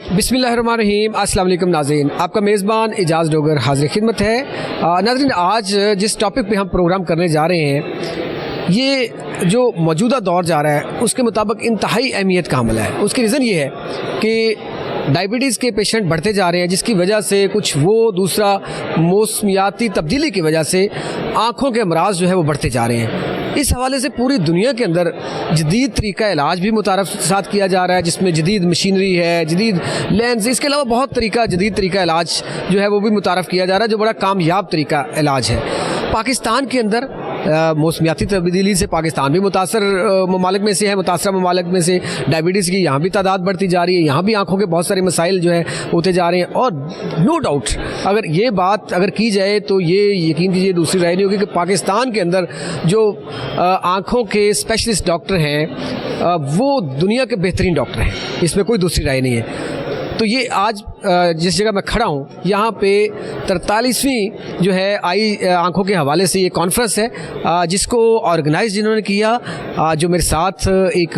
बिस्मिल्लाहिर्रहमानिर्रहीम, अस्सलाम वालेकुम नाज़रीन। आपका मेज़बान इजाज़ डोगर हाज़िर खिदमत है। नाज़रीन, आज जिस टॉपिक पे हम प्रोग्राम करने जा रहे हैं, ये जो मौजूदा दौर जा रहा है उसके मुताबिक इंतहाई अहमियत का हमला है। उसकी रीज़न ये है कि डायबिटीज़ के पेशेंट बढ़ते जा रहे हैं, जिसकी वजह से कुछ वो दूसरा मौसमियाती तब्दीली की वजह से आँखों के अमराज जो है वो बढ़ते जा रहे हैं। इस हवाले से पूरी दुनिया के अंदर जदीद तरीका इलाज भी मुतारफ़ साथ किया जा रहा है, जिसमें जदीद मशीनरी है, जदीद लेंस, इसके अलावा बहुत जदीद तरीका इलाज जो है वो भी मुतारफ़ किया जा रहा है, जो बड़ा कामयाब तरीका इलाज है। पाकिस्तान के अंदर मौसमियाती तब्दीली से पाकिस्तान भी मुतासर ममालिक में से है, मुतासर ममालिक में से डायबिटीज़ की यहाँ भी तादाद बढ़ती जा रही है, यहाँ भी आँखों के बहुत सारे मसाइल जो है होते जा रहे हैं। और नो डाउट अगर ये बात अगर की जाए तो ये यकीन कीजिए दूसरी राय नहीं होगी कि पाकिस्तान के अंदर जो आँखों के स्पेशलिस्ट डॉक्टर हैं वो दुनिया के बेहतरीन डॉक्टर हैं, इसमें कोई दूसरी राय नहीं है। तो ये आज जिस जगह मैं खड़ा हूँ यहाँ पे 43वीं जो है आँखों के हवाले से ये कॉन्फ्रेंस है, जिसको ऑर्गेनाइज जिन्होंने किया, जो मेरे साथ एक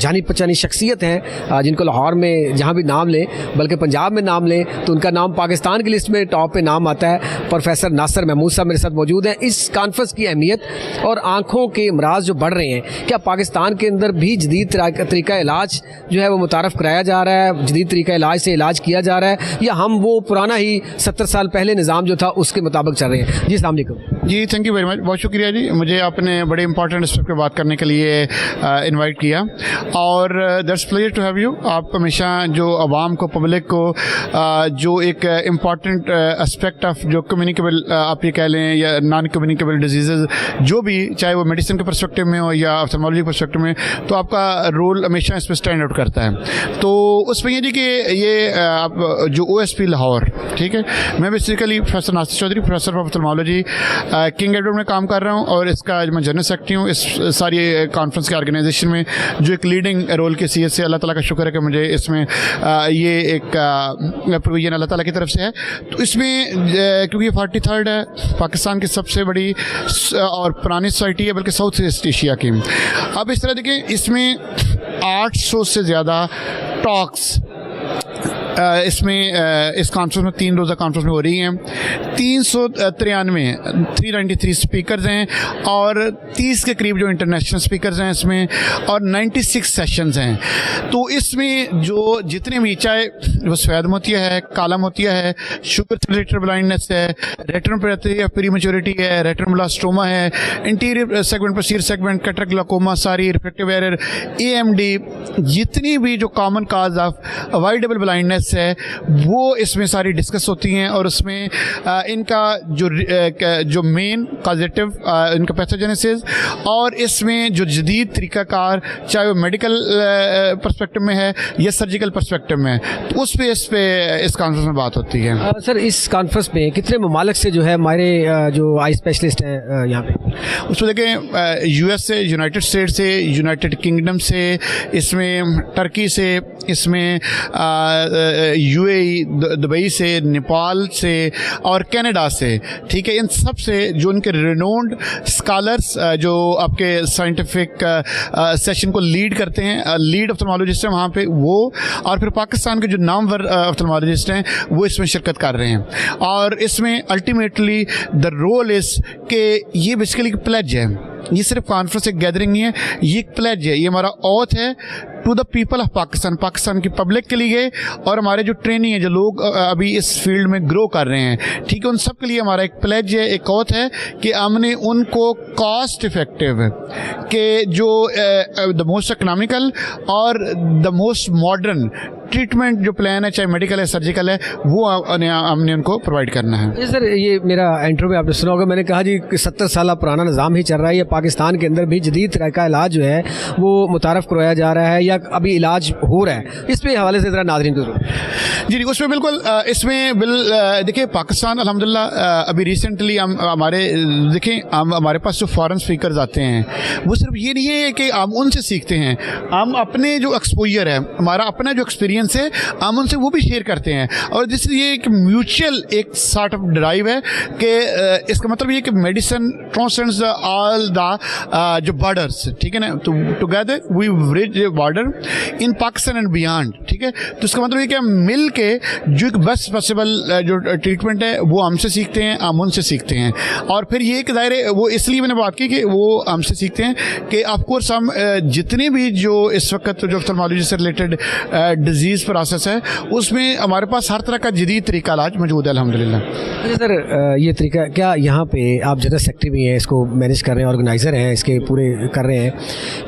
जानी पहचानी शख्सियत हैं, जिनको लाहौर में जहाँ भी नाम लें, बल्कि पंजाब में नाम लें तो उनका नाम पाकिस्तान की लिस्ट में टॉप पे नाम आता है। प्रोफेसर नासिर महमूद साहब मेरे साथ मौजूद हैं। इस कॉन्फ्रेंस की अहमियत और आँखों के अमराज जो बढ़ रहे हैं, क्या पाकिस्तान के अंदर भी जदीद तरीका इलाज जो है वो मुतारफ़ कराया जा रहा है, जदीद तरीका इलाज से इलाज किया जा रहा है, या हम वो पुराना ही 70 साल पहले निज़ाम जो था उसके मुताबिक चल रहे हैं? जी अस्सलाम वालेकुम। जी थैंक यू वेरी मच, बहुत शुक्रिया जी, मुझे आपने बड़े इंपॉर्टेंट एस्पेक्ट पे बात करने के लिए इनवाइट किया और that's pleasure to have you. आप हमेशा जो आवाम को, पब्लिक को जो एक इम्पॉर्टेंट एस्पेक्ट ऑफ जो कम्युनिकेबल आप ये कह लें या नॉन कम्युनिकेबल डिजीज़ जो भी, चाहे वो मेडिसिन के परस्पेक्टिव में हो या ऑप्थेल्मोलॉजी के परस्पेक्टिव में, तो आपका रोल हमेशा इसमें स्टैंड आउट करता है। तो उसमें ये जी कि ये आप जो OSP लाहौर, ठीक है, मैं basically professor Nasir Chaudhry, professor of ophthalmology King Edward में काम कर रहा हूँ और इसका मैं जनरल सेक्रेटरी हूँ इस सारी कॉन्फ्रेंस के ऑर्गेनाइजेशन में, जो एक लीडिंग रोल की सीएस से। अल्लाह ताला का शुक्र है कि मुझे इसमें ये एक प्रोविजन अल्लाह ताला की तरफ से है। तो इसमें क्योंकि ये 43rd है, पाकिस्तान की सबसे बड़ी और पुरानी सोसाइटी है, बल्कि साउथ ईस्ट एशिया की। अब इस तरह देखिए, इसमें 800 से ज़्यादा टॉक्स इसमें इस कॉन्फ्रेंस में 3 रोज़ा कॉन्फ्रेंस में हो रही हैं। 393 स्पीकर्स हैं और 30 के करीब जो इंटरनेशनल स्पीकर्स हैं इसमें, और 96 सेशंस हैं। तो इसमें जो जितने भी, चाहे वो सफ़ेद मोतिया है, काला मोतिया है, शुगर से रिलेटेड ब्लाइंडनेस है, रेटिनोपैथी या प्रीमेच्योरिटी है, रेटिनोब्लास्टोमा है, interior segment, posterior segment, cataract, glaucoma, सारी रिफ्रैक्टिव एरर, AMD, जितनी भी जो common cause of avoidable blindness है वो इसमें सारी डिस्कस होती हैं। और उसमें इनका जो मेन कॉजेटिव इनका पैथोजेनेसिस, और इसमें जो जदीद तरीक़ाकार, चाहे वो मेडिकल पर्सपेक्टिव में है या सर्जिकल पर्सपेक्टिव में, तो उस पे इस कॉन्फ्रेंस में बात होती है। सर, इस कॉन्फ्रेंस में कितने ममालिक से जो है हमारे जो आई स्पेशलिस्ट हैं यहाँ पे? उसमें देखें, US से, यूनाइटेड स्टेट से, यूनाइटेड किंगडम से, इसमें टर्की से, इसमें UAE दुबई से, नेपाल से और कनाडा से, ठीक है। इन सब से जो उनके रिनोन्ड स्कॉलर्स जो आपके साइंटिफिक सेशन को लीड करते हैं, लीड ऑप्थेल्मोलॉजिस्ट हैं वहाँ पे वो, और फिर पाकिस्तान के जो नामवर ऑप्थेल्मोलॉजिस्ट हैं वो इसमें शिरकत कर रहे हैं। और इसमें अल्टीमेटली द रोल इज़ कि ये बेसिकली एक प्लेज है, ये सिर्फ कॉन्फ्रेंस एक गैदरिंग नहीं है, ये एक प्लेज है, ये हमारा ओथ है to the people of Pakistan, Pakistan की पब्लिक के लिए और हमारे जो ट्रेनिंग है, जो लोग अभी इस फील्ड में ग्रो कर रहे हैं, ठीक है, उन सब के लिए हमारा एक प्लेज है, एक ओथ है कि हमने उनको कॉस्ट इफेक्टिव के जो द मोस्ट इकोनॉमिकल और द मोस्ट मॉडर्न ट्रीटमेंट जो प्लान है, चाहे मेडिकल है, सर्जिकल है, वो हमने उनको प्रोवाइड करना है। जी सर, ये मेरा इंट्रो में आपने सुना होगा, मैंने कहा जी 70 साल पुराना निज़ाम ही चल रहा है। ये पाकिस्तान के अंदर भी जदीद तरह का इलाज जो है वो मुतारफ़ करवाया जा रहा है या अभी इलाज हो रहा है, इस पे हवाले से ज़रा नाज़रीन को जी, उसमें बिल्कुल इसमें देखिए पाकिस्तान अल्हम्दुलिल्लाह अभी रिसेंटली हमारे पास जो फॉरेन स्पीकर्स आते हैं वो सिर्फ ये नहीं है कि हम उनसे सीखते हैं, हम अपने जो एक्सपोजर है, हमारा अपना जो एक्सपीरियंस है, हम उनसे वो भी शेयर करते हैं। और जिससे ये एक म्यूचुअल एक सॉर्ट ऑफ ड्राइव है कि इसका मतलब ये कि मेडिसिन ट्रांसेंड्स ऑल द जो बॉर्डर्स, ठीक है ना, तो together we bridge border in Pakistan and beyond, ठीक है। तो इसका मतलब ये कि हम मिल के जो एक बेस्ट पॉसिबल जो ट्रीटमेंट है वो हमसे सीखते हैं, हम उनसे सीखते हैं। और फिर ये एक दायरे वो इसलिए मैंने बात की कि वो हमसे सीखते हैं कि ऑफकोर्स हम जितने भी जो इस वक्त जो ऑप्थेल्मोलॉजी से रिलेटेड डिजीज़ प्रोसेस है उसमें हमारे पास हर तरह का जदीद तरीका इलाज मौजूद है अल्हम्दुलिल्लाह। अच्छा सर, ये तरीका क्या यहाँ पे आप जनरल सेक्रेटरी भी हैं, इसको मैनेज कर रहे हैं, ऑर्गेनाइज़र हैं, इसके पूरे कर रहे हैं,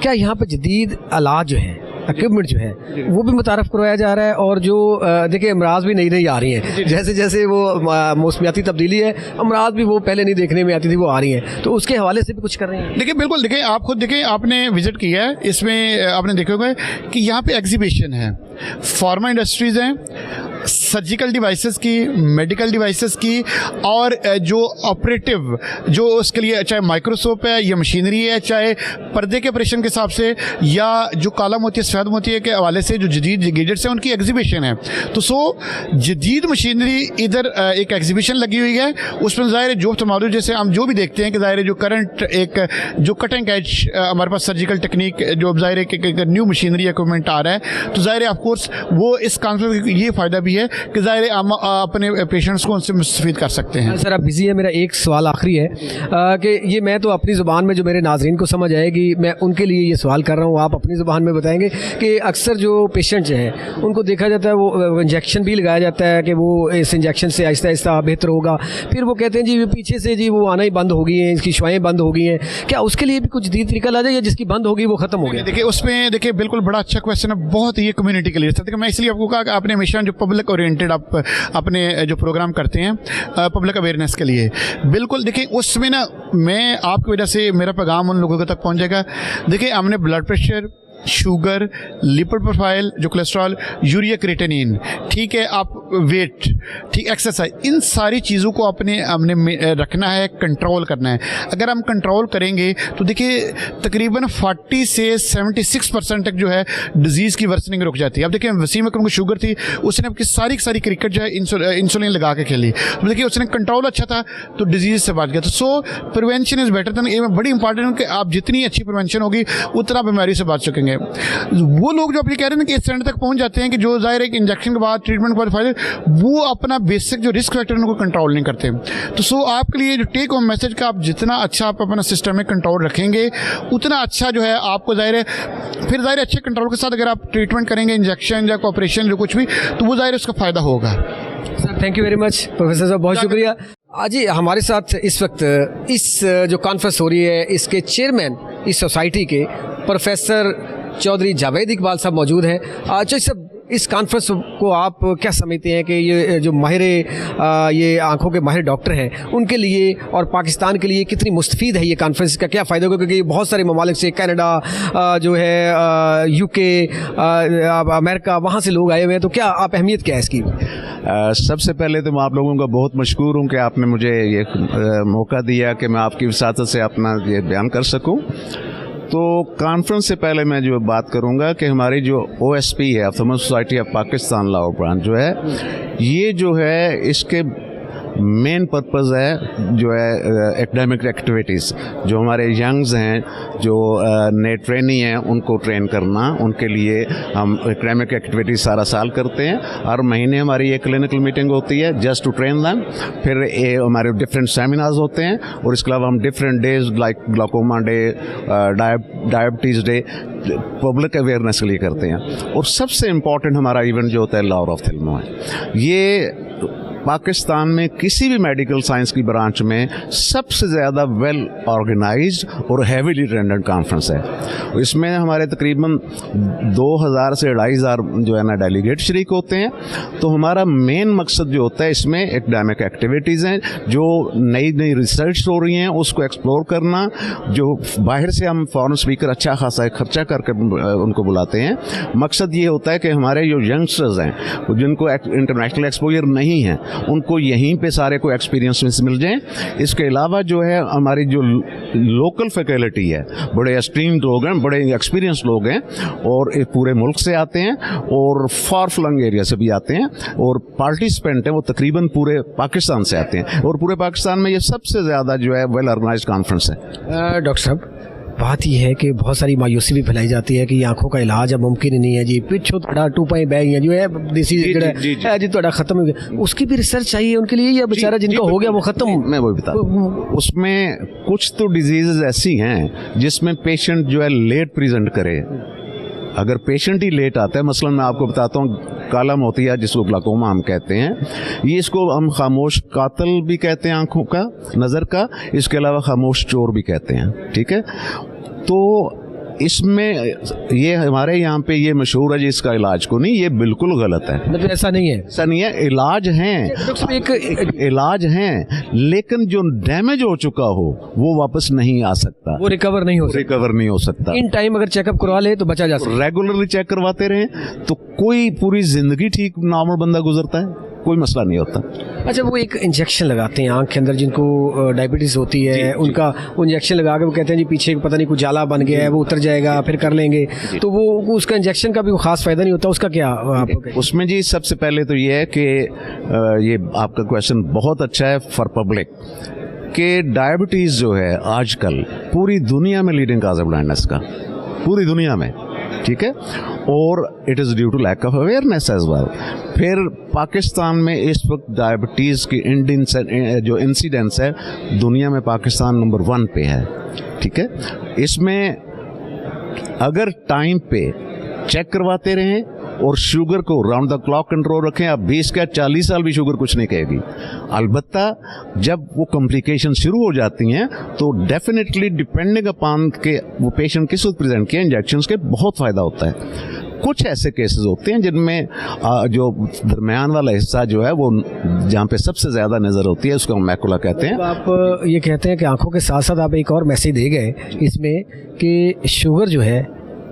क्या यहाँ पे जदीद इलाज जो है, इक्विपमेंट जो है वो भी मुतारफ़ करवाया जा रहा है? और जो देखिए अमराज भी नई नई आ रही हैं, जैसे जैसे वो मौसमियाती तब्दीली है, अमराज भी वो पहले नहीं देखने में आती थी वो आ रही हैं, तो उसके हवाले से भी कुछ कर रहे हैं? देखिए बिल्कुल, देखिए आप खुद देखें, आपने विजिट किया है, इसमें आपने देखा होगा कि यहाँ पे एग्जीबिशन है, फार्मा इंडस्ट्रीज़ हैं, सर्जिकल डिवाइसेस की, मेडिकल डिवाइसेस की, और जो ऑपरेटिव जो उसके लिए चाहे माइक्रोस्कोप है या मशीनरी है, चाहे पर्दे के ऑपरेशन के हिसाब से या जो काला मोती सफ़ेद मोती के हवाले से जो जदीद गैजेट्स हैं उनकी एग्जीबिशन है। तो जदीद मशीनरी इधर एक एग्जीबिशन लगी हुई है, उसमें ज़ाहिर जो ऑप्थेल्मोलॉजी जैसे हम जो भी देखते हैं कि ज़ाहिर जो करंट एक जो कटिंग एज हमारे पास सर्जिकल टेक्निक जो ज़ाहिर एक न्यू मशीनरी इक्विपमेंट आ रहा है, तो ज़ाहिर ऑफकोर्स वो इस कॉन्फ्रेंस ये फ़ायदा भी है कि ज़ाहिर हम अपने पेशेंट्स को उनसे मुस्तफ़ीद कर सकते हैं। सर आप बिज़ी है, मेरा एक सवाल आखिरी है कि ये मैं तो अपनी ज़ुबान में जो मेरे नाज़रीन को समझ आएगी मैं उनके लिए ये सवाल कर रहा हूँ, आप अपनी ज़ुबान में बताएंगे कि अक्सर जो पेशेंट हैं उनको देखा जाता है वो इंजेक्शन भी लगाया जाता है कि वो इस इंजेक्शन से आहिस्ता आहिस्ता बेहतर होगा, फिर वो कहते हैं जी पीछे से जी वो आना ही बंद हो गई हैं, इसकी शुआएँ बंद हो गई हैं, क्या उसके लिए भी कुछ जदीद तरीका ला जाए या जिसकी बंद होगी वो ख़त्म हो गया? देखिए उसमें देखिए बिल्कुल बड़ा अच्छा क्वेश्चन है, बहुत ये कम्युनिटी के लिए। देखिए मैं इसलिए आपको कहा कि आपने हमेशा जो पब्लिक ओरिएंटेड आप अपने जो प्रोग्राम करते हैं पब्लिक अवेयरनेस के लिए, बिल्कुल देखिए उसमें ना मैं आपकी वजह से मेरा पैगाम उन लोगों तक पहुंच जाएगा। देखिए हमने blood pressure, sugar, lipid profile, जो कोलेस्ट्रॉल, यूरिया क्रिएटिनिन, ठीक है, आप वेट, ठीक, एक्सरसाइज, इन सारी चीज़ों को हमने रखना है, कंट्रोल करना है। अगर हम कंट्रोल करेंगे तो देखिए तकरीबन 40 से 76% तक जो है डिजीज़ की वर्सनिंग रुक जाती है। अब देखिए वसीम अकरम को शुगर थी, उसने अपनी सारी क्रिकेट जो है इंसुलिन लगा के खेली, तो देखिए उसने कंट्रोल अच्छा था तो डिजीज़ से बच गया। तो सो प्रिवेंशन इज़ बेटर देन, ये बड़ी इंपॉर्टेंट है कि आप जितनी अच्छी प्रिवेंशन होगी उतना बीमारी से बच सकेंगे। वो लोग जो अपनी कह रहे हैं कि इस स्टैंड तक पहुंच जाते हैं कि जो जाहिर है कि इंजेक्शन के बाद, ट्रीटमेंट के बाद फायदे, वो अपना बेसिक जो रिस्क फैक्टर उनको कंट्रोल नहीं करते। तो सो आपके लिए जो टेक होम मैसेज का, आप जितना अच्छा आप अपना सिस्टम में कंट्रोल रखेंगे उतना अच्छा जो है आपको ज़ाहिर है, फिर ज़ाहिर अच्छे कंट्रोल के साथ अगर आप ट्रीटमेंट करेंगे, इंजेक्शन या ऑपरेशन जो कुछ भी, तो वो ज़ाहिर उसका फ़ायदा होगा। Sir thank you very much professor साहब, बहुत शुक्रिया। आज हमारे साथ इस वक्त इस जो कॉन्फ्रेंस हो रही है इसके चेयरमैन इस सोसाइटी के प्रोफेसर चौधरी जावेद इकबाल साहब मौजूद हैं। अच्छा सब इस कॉन्फ्रेंस को आप क्या समझते हैं कि ये जो माहिर ये आंखों के माहिर डॉक्टर हैं उनके लिए और पाकिस्तान के लिए कितनी मुस्तफ़ीद है ये कॉन्फ्रेंस, का क्या फ़ायदा होगा? क्योंकि बहुत सारे ममालिक से, कनाडा जो है, यूके, अमेरिका, वहाँ से लोग आए हुए हैं, तो क्या आप अहमियत क्या है इसकी? सबसे पहले तो मैं आप लोगों का बहुत मशकूर हूँ कि आपने मुझे ये मौका दिया कि मैं आपकी वसातत से अपना ये बयान कर सकूँ। तो कॉन्फ्रेंस से पहले मैं जो बात करूंगा कि हमारी जो OSP है, ophthalmo society of Pakistan Lahore branch जो है, ये जो है इसके मेन पर्पस है जो है एकेडमिक एक्टिविटीज़, जो हमारे यंग्स हैं जो नए ट्रेनी हैं उनको ट्रेन करना, उनके लिए हम एकेडमिक एक्टिविटीज़ सारा साल करते हैं। हर महीने हमारी एक क्लिनिकल मीटिंग होती है जस्ट टू ट्रेन दैम, फिर हमारे डिफरेंट सेमिनार्स होते हैं, और इसके अलावा हम different days like glaucoma day, diabetes day public awareness के लिए करते हैं। और सबसे इम्पॉर्टेंट हमारा इवेंट जो होता है लाहौर ऑप्थेल्मो है। ये पाकिस्तान में किसी भी मेडिकल साइंस की ब्रांच में सबसे ज़्यादा वेल ऑर्गेनाइज्ड और हैवीली अटेंडेड कॉन्फ्रेंस है। इसमें हमारे तकरीबन 2000 से 2500 जो है ना डेलीगेट शरीक होते हैं। तो हमारा मेन मकसद जो होता है इसमें एकेडमिक एक्टिविटीज़ हैं, जो नई नई रिसर्च हो रही हैं उसको एक्सप्लोर करना, जो बाहर से हम फॉरेन स्पीकर अच्छा खासा खर्चा करके उनको बुलाते हैं। मकसद ये होता है कि हमारे जो यंगस्टर्स हैं जिनको इंटरनेशनल एक्सपोजर नहीं है उनको यहीं पे सारे को एक्सपीरियंस मिल जाएं। इसके अलावा जो है हमारी जो लोकल फैकल्टी है, बड़े एस्टीम्ड लोग हैं, बड़े एक्सपीरियंस लोग हैं और पूरे मुल्क से आते हैं और फार फ्लंग एरिया से भी आते हैं और पार्टिसिपेंट हैं वो तकरीबन पूरे पाकिस्तान से आते हैं और पूरे पाकिस्तान में ये सबसे ज़्यादा जो है वेल ऑर्गेनाइज्ड कॉन्फ्रेंस है। डॉक्टर साहब, बात यह है कि बहुत सारी मायूसी भी फैलाई जाती है कि आंखों का इलाज अब मुमकिन ही नहीं है जी, पिछो थोड़ा 2 बैग है जो है देसी है जी थोड़ा खत्म हो गया, उसकी भी रिसर्च चाहिए उनके लिए, या बेचारा जिनका हो गया वो खत्म। मैं वही बता, उसमें कुछ तो डिजीजेज ऐसी हैं जिसमें पेशेंट जो है लेट प्रेजेंट करे। अगर पेशेंट ही लेट आता है, मसलन मैं आपको बताता हूँ काला मोतिया जिसको ग्लाकोमा हम कहते हैं, ये इसको हम खामोश कातिल भी कहते हैं आंखों का, नज़र का, इसके अलावा खामोश चोर भी कहते हैं, ठीक है। तो इसमें ये हमारे यहाँ पे ये मशहूर है जी इसका इलाज को नहीं, ये बिल्कुल गलत है। मतलब ऐसा नहीं है, ऐसा नहीं है, इलाज हैं, एक इलाज हैं, लेकिन जो डैमेज हो चुका हो वो वापस नहीं आ सकता, वो रिकवर नहीं हो सकता। इन टाइम अगर चेकअप करवा ले तो बचा जा सकता। रेगुलरली चेक करवाते रहें तो कोई पूरी जिंदगी ठीक नॉर्मल बंदा गुजरता है, कोई मसला नहीं होता। अच्छा, वो एक इंजेक्शन लगाते हैं आँख के अंदर जिनको डायबिटीज़ होती है, उनका इंजेक्शन लगा के वो कहते हैं जी पीछे पता नहीं कुछ जाला बन गया है, वो उतर जाएगा फिर कर लेंगे, तो वो उसका इंजेक्शन का भी खास फायदा नहीं होता, उसका क्या उसमें जी सबसे पहले तो ये है कि ये आपका क्वेश्चन बहुत अच्छा है फॉर पब्लिक कि डायबिटीज़ जो है आजकल पूरी दुनिया में लीडिंग काज है ब्लाइंडनेस का, पूरी दुनिया में, ठीक है, और it is due to lack of awareness as well. फिर पाकिस्तान में इस वक्त डायबिटीज़ की जो इंसिडेंस है दुनिया में पाकिस्तान नंबर 1 पे है, ठीक है। इसमें अगर टाइम पे चेक करवाते रहें और शुगर को राउंड द क्लॉक कंट्रोल रखें, आप 20 का 40 साल भी शुगर कुछ नहीं कहेगी। अलबत्ता जब वो कॉम्प्लिकेशन शुरू हो जाती हैं तो डेफिनेटली डिपेंडिंग अपॉन के वो पेशेंट किस वक्त प्रेजेंट किए इंजेक्शंस के बहुत फ़ायदा होता है। कुछ ऐसे केसेस होते हैं जिनमें जो दरमियान वाला हिस्सा जो है वो जहाँ पे सबसे ज़्यादा नज़र होती है उसको हम मैकुला कहते हैं। आप ये कहते हैं कि आंखों के साथ साथ आप एक और मैसेज दे गए इसमें कि शुगर जो है,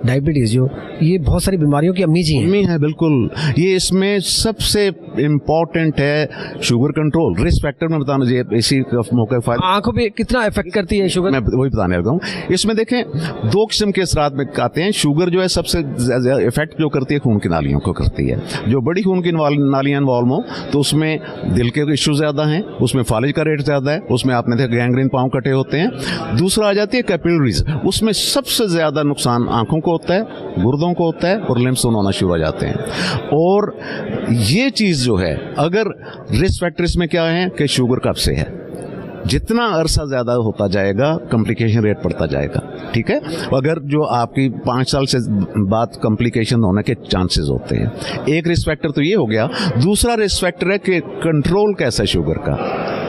डायबिटीज़ जो, ये बहुत सारी बीमारियों की अम्मी जी हैं। अम्मी है, बिल्कुल। ये इसमें सबसे इम्पोर्टेंट है शुगर कंट्रोल। रिस्क फैक्टर में बताना चाहिए, इसी मौके पर आंखों पे कितना इफेक्ट करती है शुगर, मैं वही बताने लगा हूँ। इसमें देखें 2 किस्म के असरात में आते हैं। शुगर जो है सबसे ज़्यादा इफेक्ट जो करती है खून की नालियों को करती है। जो बड़ी खून की नालियाँ इन्वॉल्व हो तो उसमें दिल के इशू ज़्यादा हैं, उसमें फालिज का रेट ज़्यादा है, उसमें आपने देखा गैंग्रीन पाँव कटे होते हैं। दूसरा आ जाती है कैपिलरीज, उसमें सबसे ज़्यादा नुकसान आँखों को होता है, गुर्दों को होता है और लिम्स होना शुरू हो जाते हैं। और ये चीज़ जो है, अगर रिस्क फैक्टर्स में क्या है कि शुगर कब से है, जितना अरसा ज़्यादा होता जाएगा कॉम्प्लिकेशन रेट बढ़ता जाएगा, ठीक है। अगर जो आपकी 5 साल से बाद कॉम्प्लिकेशन होने के चांसेस होते हैं, एक रिस्क फैक्टर तो ये हो गया। दूसरा रिस्क फैक्टर है कि कंट्रोल कैसा है शुगर का।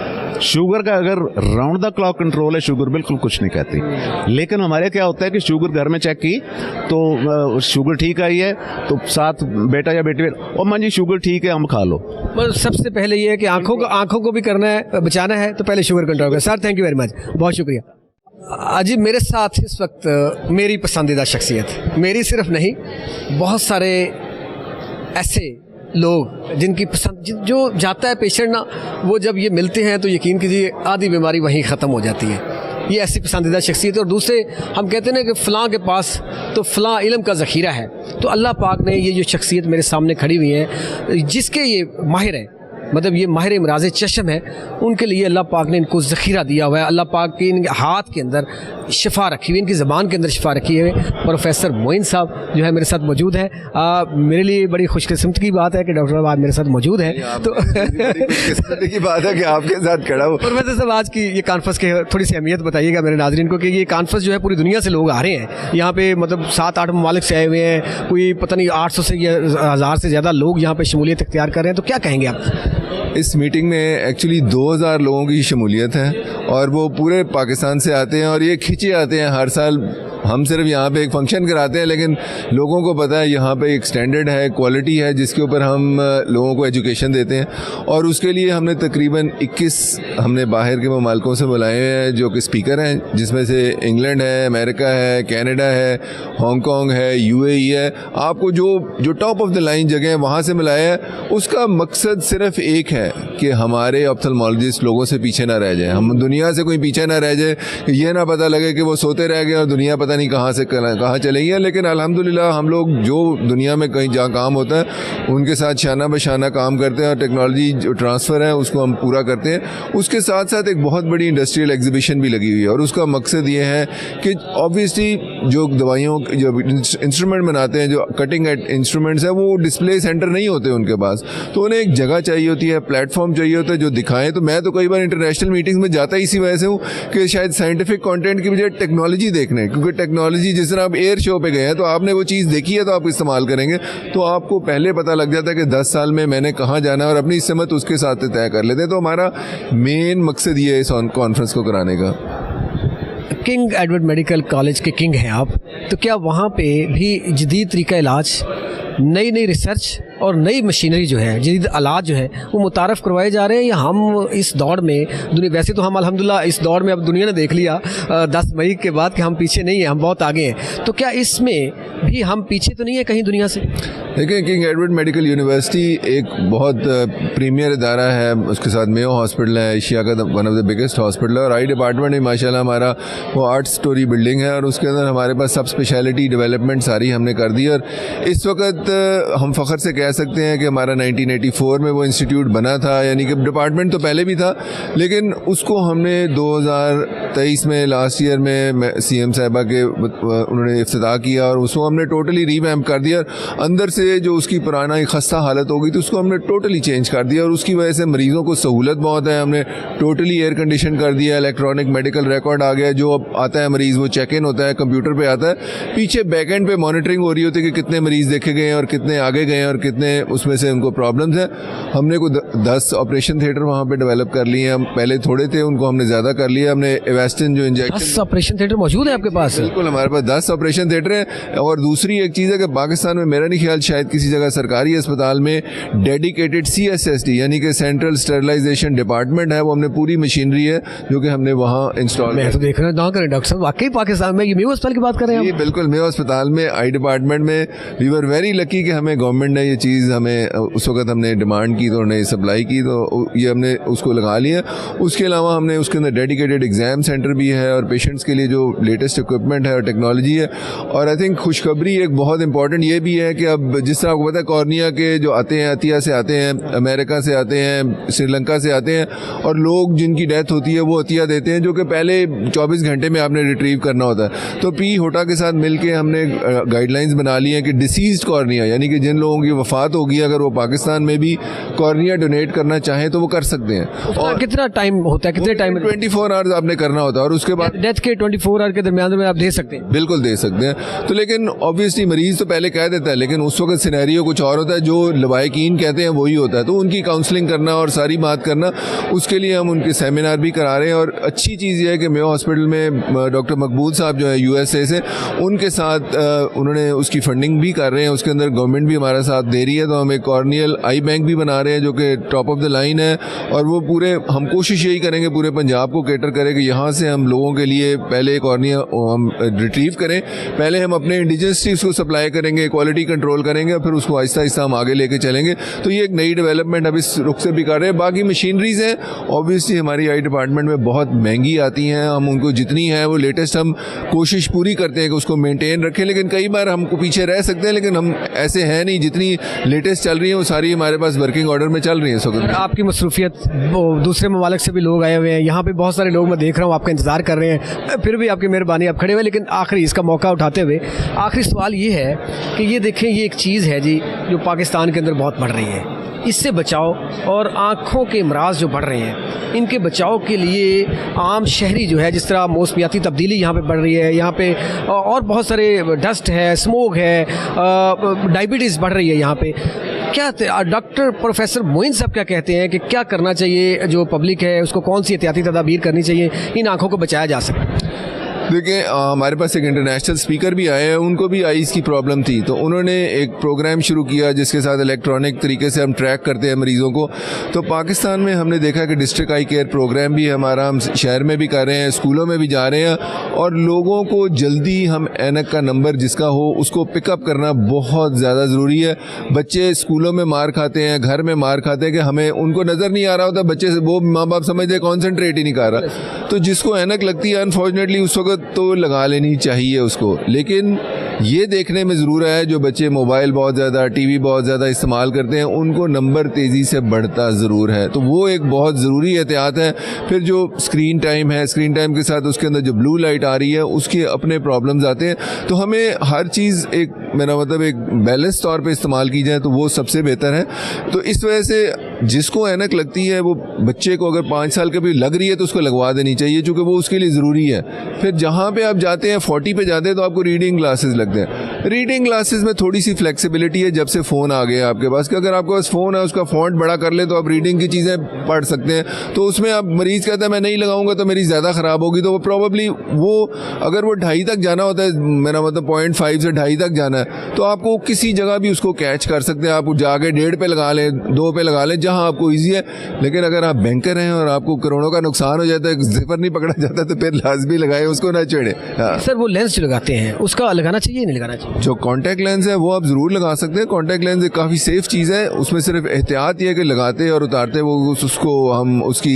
शुगर का अगर राउंड द क्लॉक कंट्रोल है, शुगर बिल्कुल कुछ नहीं कहती। लेकिन हमारे क्या होता है कि शुगर घर में चेक की तो शुगर ठीक आई है तो साथ बेटा या बेटी और मां जी शुगर ठीक है हम खा लो। बस सबसे पहले ये है कि आंखों को भी करना है, बचाना है तो पहले शुगर कंट्रोल करें। Sir thank you very much, बहुत शुक्रिया। अजी मेरे साथ इस वक्त मेरी पसंदीदा शख्सियत, मेरी सिर्फ नहीं, बहुत सारे ऐसे लोग जिनकी पसंद जो जाता है पेशेंट ना, वो जब ये मिलते हैं तो यकीन कीजिए आधी बीमारी वहीं ख़त्म हो जाती है। ये ऐसी पसंदीदा शख्सियत है। और दूसरे हम कहते हैं ना कि फ़लाँ के पास तो फ़लाँ इल्म का ज़ख़ीरा है, तो अल्लाह पाक ने ये जो शख्सियत मेरे सामने खड़ी हुई है जिसके ये माहिर है, मतलब ये माहिर इमराज़ चशम है, उनके लिए अल्लाह पाक ने इनको ज़ख़ीरा दिया हुआ है। अल्लाह पाक की इनके हाथ के अंदर शिफा रखी हुई, इनकी ज़बान के अंदर शिफा रखी है। प्रोफेसर मोइन साहब जो है मेरे साथ मौजूद है। मेरे लिए बड़ी खुशकिस्मत की बात है कि डॉक्टर साहब आज मेरे साथ मौजूद हैं। तो खुशकिस्मती की बात है कि आपके साथ खड़ा हो। प्रोफेसर साहब आज की ये कॉन्फ्रेंस की थोड़ी सी अहमियत बताइएगा मेरे नाज़रीन को कि ये कॉन्फ्रेंस जो है पूरी दुनिया से लोग आ रहे हैं यहाँ पे, मतलब 7-8 ममालिक से आए हुए हैं, कोई पता नहीं 800 से या 1000 से ज़्यादा लोग यहाँ पे शमूलियत इख्तियार कर रहे हैं, तो क्या कहेंगे आप? इस मीटिंग में एक्चुअली 2000 लोगों की शमूलियत है और वो पूरे पाकिस्तान से आते हैं और ये खिंचे आते हैं हर साल। हम सिर्फ यहाँ पे एक फंक्शन कराते हैं, लेकिन लोगों को पता है यहाँ पे एक स्टैंडर्ड है, क्वालिटी है, जिसके ऊपर हम लोगों को एजुकेशन देते हैं। और उसके लिए हमने तकरीबन 21 हमने बाहर के ममालिकों से बुलाए हैं जो कि स्पीकर हैं, जिसमें से इंग्लैंड है, अमेरिका है, कनाडा है, हांगकॉन्ग है, UAE है। आपको जो टॉप ऑफ द लाइन जगह है वहाँ से मिलाया है। उसका मकसद सिर्फ एक है कि हमारे ऑप्थेल्मोलॉजिस्ट लोगों से पीछे ना रह जाए, हम दुनिया से कोई पीछे ना रह जाए, ये ना पता लगे कि वो सोते रह गए और दुनिया पता नहीं कहाँ से कहाँ चले गई। लेकिन अल्हम्दुलिल्लाह हम लोग जो दुनिया में कहीं जहाँ काम होता है उनके साथ शाना बशाना काम करते हैं और टेक्नोलॉजी जो ट्रांसफ़र है उसको हम पूरा करते हैं। उसके साथ साथ एक बहुत बड़ी इंडस्ट्रियल एग्जीबिशन भी लगी हुई है और उसका मकसद ये है कि ऑब्वियसली जो दवाइयों जो इंस्ट्रूमेंट बनाते हैं, जो कटिंग एज इंस्ट्रूमेंट्स है, वो डिस्प्ले सेंटर नहीं होते उनके पास, तो उन्हें एक जगह चाहिए होती है, प्लेटफॉर्म चाहिए होता है जो दिखाएं। तो मैं तो कई बार इंटरनेशनल मीटिंग्स में जाता इसी वजह से हूँ कि शायद साइंटिफिक कंटेंट की बजाय टेक्नोलॉजी देखने, क्योंकि टेक्नोलॉजी जिस तरह आप एयर शो पे गए हैं तो आपने वो चीज़ देखी है तो आप इस्तेमाल करेंगे, तो आपको पहले पता लग जाता है कि 10 साल में मैंने कहाँ जाना है और अपनी हिम्मत उसके साथ तय कर लेते हैं। तो हमारा मेन मकसद ये है इस कॉन्फ्रेंस को कराने का। किंग एडवर्ड मेडिकल कॉलेज के किंग हैं आप, तो क्या वहाँ पे भी जदीद तरीका इलाज, नई नई रिसर्च और नई मशीनरी जो है, जदीद आलात जो है वो मुतारफ़ करवाए जा रहे हैं, या हम इस दौड़ में दुनिया, वैसे तो हम अल्हम्दुलिल्लाह इस दौड़ में अब दुनिया ने देख लिया 10 मई के बाद कि हम पीछे नहीं हैं, हम बहुत आगे हैं, तो क्या इसमें भी हम पीछे तो नहीं है कहीं दुनिया से? देखिए, किंग एडवर्ड मेडिकल यूनिवर्सिटी एक बहुत प्रीमियर इदारा है, उसके साथ मेयो हॉस्पिटल है, एशिया का one of the biggest hospital है, और आई डिपार्टमेंट में माशाल्लाह हमारा वो 8 स्टोरी बिल्डिंग है और उसके अंदर हमारे पास सब स्पेशलिटी डेवलपमेंट सारी हमने कर दी। और इस वक्त हम फ़ख्र से कह सकते हैं कि हमारा 1984 में वो इंस्टीट्यूट बना था, यानी कि डिपार्टमेंट तो पहले भी था, लेकिन उसको हमने 2023 में लास्ट ईयर में CM साहिबा के उन्होंने इफ्तिताह किया और उसको हमने टोटली रीवैम्प कर दिया। अंदर से जो उसकी पुराना एक खस्ता हालत हो गई तो उसको हमने टोटली चेंज कर दिया और उसकी वजह से मरीज़ों को सहूलत बहुत है। हमने टोटली एयर कंडीशन कर दिया, इलेक्ट्रॉनिक मेडिकल रिकॉर्ड आ गया, जो अब आता है मरीज़ वो चेक इन होता है, कंप्यूटर पे आता है, पीछे बैक एंड पे मॉनिटरिंग हो रही होती है कि कितने मरीज़ देखे गए हैं और कितने आगे गए हैं और कितने उसमें से उनको प्रॉब्लम्स हैं। हमने को 10 ऑपरेशन थिएटर वहाँ पे डेवलप कर लिए हैं, पहले थोड़े थे उनको हमने ज़्यादा कर लिया। हमने एवेस्टिन जो इंजेक्शन 10 ऑपरेशन थिएटर मौजूद है आपके पास? बिल्कुल, हमारे पास 10 ऑपरेशन थिएटर है। और दूसरी एक चीज़ है कि पाकिस्तान में मेरा नहीं ख्याल शायद किसी जगह सरकारी अस्पताल में डेडिकेटेड CSSD यानी कि सेंट्रल स्टरलाइजेशन डिपार्टमेंट है, वो हमने पूरी मशीनरी है जो कि हमने वहाँ इंस्टॉल। मैं तो देख रहा हूँ ना करें डॉक्टर साहब, वाकई पाकिस्तान में ये मेयो अस्पताल की बात कर रहे हैं? जी बिल्कुल, मेयो अस्पताल में आई डिपार्टमेंट में वी वर वेरी लकी कि हमें गवर्नमेंट ने ये चीज़ हमें उस वक्त हमने डिमांड की तो उन्होंने सप्लाई की, तो ये हमने उसको लगा लिया। उसके अलावा हमने उसके अंदर डेडिकेटेड एग्ज़ाम सेंटर भी है और पेशेंट्स के लिए जो लेटेस्ट इक्विपमेंट है और टेक्नोलॉजी है। और आई थिंक खुशखबरी एक बहुत इंपॉर्टेंट ये भी है कि अब जिस तरह आपको पता है कॉर्निया के जो आते हैं, अतिया से आते हैं, अमेरिका से आते हैं, श्रीलंका से आते हैं, और लोग जिनकी डेथ होती है वो अतिया देते हैं जो कि पहले 24 घंटे में आपने रिट्रीव करना होता है। तो पी होटा के साथ मिलके हमने गाइडलाइंस बना ली हैं कि डिसीज्ड कॉर्निया यानी कि जिन लोगों की वफात होगी अगर वो पाकिस्तान में भी कॉर्निया डोनेट करना चाहें तो वो कर सकते हैं। और कितना टाइम होता है, कितने टाइम? 24 आवर्स आपने करना होता है और उसके बाद डेथ के 24 आवर के दरमियान में आप दे सकते हैं? बिल्कुल दे सकते हैं। तो लेकिन ऑब्वियसली मरीज़ तो पहले कह देता है, लेकिन उस वक्त सिनेरियो कुछ और होता है, जो लवायकीन कहते हैं वही होता है। तो उनकी काउंसलिंग करना और सारी बात करना, उसके लिए हम उनके सेमिनार भी करा रहे हैं। और अच्छी चीज़ ये है कि मेयो हॉस्पिटल में डॉक्टर मकबूल साहब जो है USA से, उनके साथ उन्होंने उसकी फंडिंग भी कर रहे हैं, उसके अंदर गवर्नमेंट भी हमारा साथ दे रही है। तो हम एक कॉर्नियल आई बैंक भी बना रहे हैं जो कि टॉप ऑफ द लाइन है, और वो पूरे हम कोशिश यही करेंगे पूरे पंजाब को कैटर करें कि यहाँ से हम लोगों के लिए पहले कॉर्निया हम रिट्रीव करें, पहले हम अपने इंडिजिनस चीज़ को सप्लाई करेंगे, क्वालिटी कंट्रोल करेंगे और फिर उसको आहिस्ता आहिस्ता हम आगे लेके चलेंगे। तो ये एक नई डेवलपमेंट अब इस रुख से भी कर रहे हैं। बाकी मशीनरीज हैं ऑब्वियसली हमारी आई डिपार्टमेंट में बहुत महंगी आती हैं, हम उनको जितनी है वो लेटेस्ट हम कोशिश पूरी करते हैं कि उसको मेंटेन रखें, लेकिन कई बार हमको पीछे रह सकते हैं, लेकिन हम ऐसे हैं नहीं, जितनी लेटेस्ट चल रही है वो सारी हमारे पास वर्किंग ऑर्डर में चल रही है। सो आपकी मसरूफियत, दूसरे ममालिक से भी लोग आए हुए हैं, यहाँ पे बहुत सारे लोग मैं देख रहा हूँ आपका इंतज़ार कर रहे हैं, फिर भी आपकी मेहरबानी आप खड़े हुए। लेकिन आखिरी इसका मौका उठाते हुए आखिरी सवाल ये है कि ये देखें, ये एक चीज़ है जी जो पाकिस्तान के अंदर बहुत बढ़ रही है, इससे बचाव और आँखों के अमराज जो बढ़ रहे हैं, इनके बचाव के लिए आम शहरी जो है, जिस तरह मौसमियाती तब्दीली यहाँ पे बढ़ रही है, यहाँ पे और बहुत सारे डस्ट है, स्मोक है, डायबिटीज़ बढ़ रही है यहाँ पे, क्या डॉक्टर प्रोफेसर मोइन साहब क्या कहते हैं कि क्या करना चाहिए, जो पब्लिक है उसको कौन सी एहतियाती तदाबीर करनी चाहिए, इन आँखों को बचाया जा सके? देखिए हमारे पास एक इंटरनेशनल स्पीकर भी आए हैं, उनको भी आईज़ की प्रॉब्लम थी, तो उन्होंने एक प्रोग्राम शुरू किया जिसके साथ इलेक्ट्रॉनिक तरीके से हम ट्रैक करते हैं मरीज़ों को। तो पाकिस्तान में हमने देखा कि डिस्ट्रिक्ट आई केयर प्रोग्राम भी हमारा, हम शहर में भी कर रहे हैं, स्कूलों में भी जा रहे हैं, और लोगों को जल्दी हम ऐनक का नंबर जिसका हो उसको पिकअप करना बहुत ज़्यादा ज़रूरी है। बच्चे स्कूलों में मार खाते हैं, घर में मार खाते हैं कि हमें उनको नज़र नहीं आ रहा होता, बच्चे से वो माँ बाप समझते कॉन्सेंट्रेट ही नहीं कर रहा। तो जिसको ऐनक लगती है अनफॉर्चुनेटली उस वक्त तो लगा लेनी चाहिए उसको, लेकिन ये देखने में ज़रूर है जो बच्चे मोबाइल बहुत ज़्यादा, टीवी बहुत ज़्यादा इस्तेमाल करते हैं, उनको नंबर तेज़ी से बढ़ता ज़रूर है, तो वो एक बहुत ज़रूरी एहतियात है। फिर जो स्क्रीन टाइम है, स्क्रीन टाइम के साथ उसके अंदर जो ब्लू लाइट आ रही है उसके अपने प्रॉब्लम्स आते हैं, तो हमें हर चीज़ एक, मेरा मतलब एक बैलेंस तौर पे इस्तेमाल की जाए तो वो सबसे बेहतर है। तो इस वजह से जिसको ऐनक लगती है वो बच्चे को अगर 5 साल के भी लग रही है तो उसको लगवा देनी चाहिए, चूँकि वो उसके लिए ज़रूरी है। फिर जहाँ पे आप जाते हैं 40 पे जाते हैं तो आपको रीडिंग ग्लासेस लगते हैं। रीडिंग ग्लासेस में थोड़ी सी फ्लेक्सिबिलिटी है जब से फ़ोन आ गया आपके पास, कि अगर आपके पास फ़ोन है उसका फ़ॉन्ट बड़ा कर ले तो आप रीडिंग की चीज़ें पढ़ सकते हैं। तो उसमें आप मरीज़ कहता है मैं नहीं लगाऊंगा तो मेरी ज़्यादा ख़राब होगी, तो वो प्रॉबली वो अगर वो 2.5 तक जाना होता है, मेरा मतलब 0.5 से 2.5 तक जाना है, तो आपको किसी जगह भी उसको कैच कर सकते हैं। आप जाके 1.5 पे लगा लें, 2 पे लगा लें, जहाँ आपको ईजी है। लेकिन अगर आप बैंकर हैं और आपको करोड़ों का नुकसान हो जाता है, जिपर नहीं पकड़ा जाता, तो फिर लाजमी लगाए, उसको ना छेड़े। सर वो लेंस जो लगाते हैं उसका लगाना चाहिए नहीं लगाना चाहिए? जो कॉन्टैक्ट लेंस है वो आप ज़रूर लगा सकते हैं। कॉन्टैक्ट लेंस एक काफ़ी सेफ़ चीज़ है, उसमें सिर्फ एहतियात ये है कि लगाते और उतारते वो उसको हम उसकी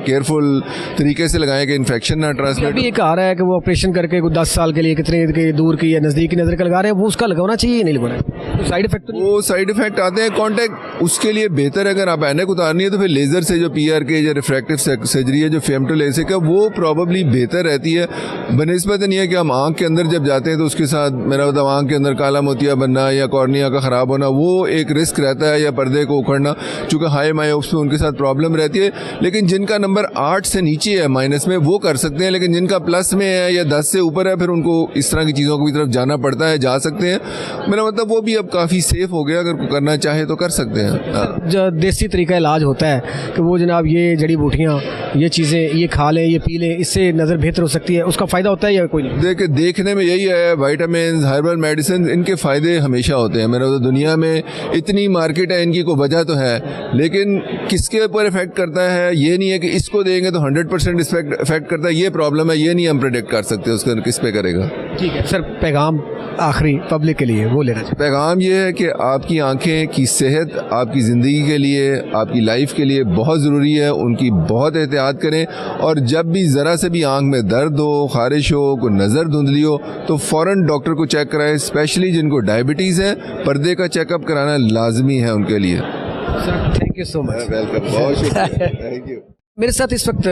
केयरफुल तरीके से लगाएं कि इन्फेक्शन ना ट्रांसमिट। अभी एक आ रहा है कि वो ऑपरेशन करके 10 साल के लिए कितने के दूर की या नज़दीक की नज़र का लगा रहे हैं, वो उसका लगाना चाहिए या नहीं लगाना है? साइड इफेक्ट तो नहीं? वो साइड इफेक्ट आते हैं। कॉन्टैक्ट उसके लिए बेहतर है, अगर आप ऐनक उतारनी है तो फिर लेज़र से जो PRK या रिफ्रैक्टिव सर्जरी है जो फेमटोलेसिक है वो प्रॉबली बेहतर रहती है, बनिस्बत नहीं है कि हम आँख के अंदर जब जाते हैं तो उसके साथ मेरा मतलब आँख के अंदर काला मोतिया बनना या कॉर्निया का ख़राब होना वो एक रिस्क रहता है, या पर्दे को उखड़ना, चूँकि हाई मायोप्स में उनके साथ प्रॉब्लम रहती है। लेकिन जिनका नंबर 8 से नीचे है माइनस में वो कर सकते हैं, लेकिन जिनका प्लस में है या 10 से ऊपर है फिर उनको इस तरह की चीज़ों की तरफ जाना पड़ता है, जा सकते हैं। मेरा मतलब वो भी अब काफ़ी सेफ़ हो गया, अगर करना चाहे तो कर सकते हैं। जो देसी तरीका इलाज होता है कि वो जनाब ये जड़ी बूटियाँ, ये चीज़ें ये खा लें, ये पी लें, इससे नज़र बेहतर हो सकती है, उसका फ़ायदा होता है या कोई नहीं? देखने में यही है, विटामिन, हर्बल मेडिसिन, इनके फ़ायदे हमेशा होते हैं। मेरा तो दुनिया में इतनी मार्केट है, इनकी कोई वजह तो है, लेकिन किसके ऊपर इफेक्ट करता है ये नहीं है कि इसको देंगे तो 100% इफेक्ट करता है, ये प्रॉब्लम है, ये नहीं हम प्रेडिक्ट कर सकते उसका किस पे करेगा। ठीक है सर, पैगाम आखिरी पब्लिक के लिए वो लेना चाहिए? पैगाम ये है कि आपकी आंखें की सेहत आपकी ज़िंदगी के लिए, आपकी लाइफ के लिए बहुत ज़रूरी है, उनकी बहुत एहतियात करें, और जब भी ज़रा से भी आंख में दर्द हो, खारिश हो, कोई नज़र धुंधली हो तो फ़ौरन डॉक्टर को चेक कराएं, स्पेशली जिनको डायबिटीज़ है, पर्दे का चेकअप कराना लाजमी है उनके लिए। Sir thank you so much. Welcome, बहुत शुक्रिया, थैंक यू। मेरे साथ इस वक्त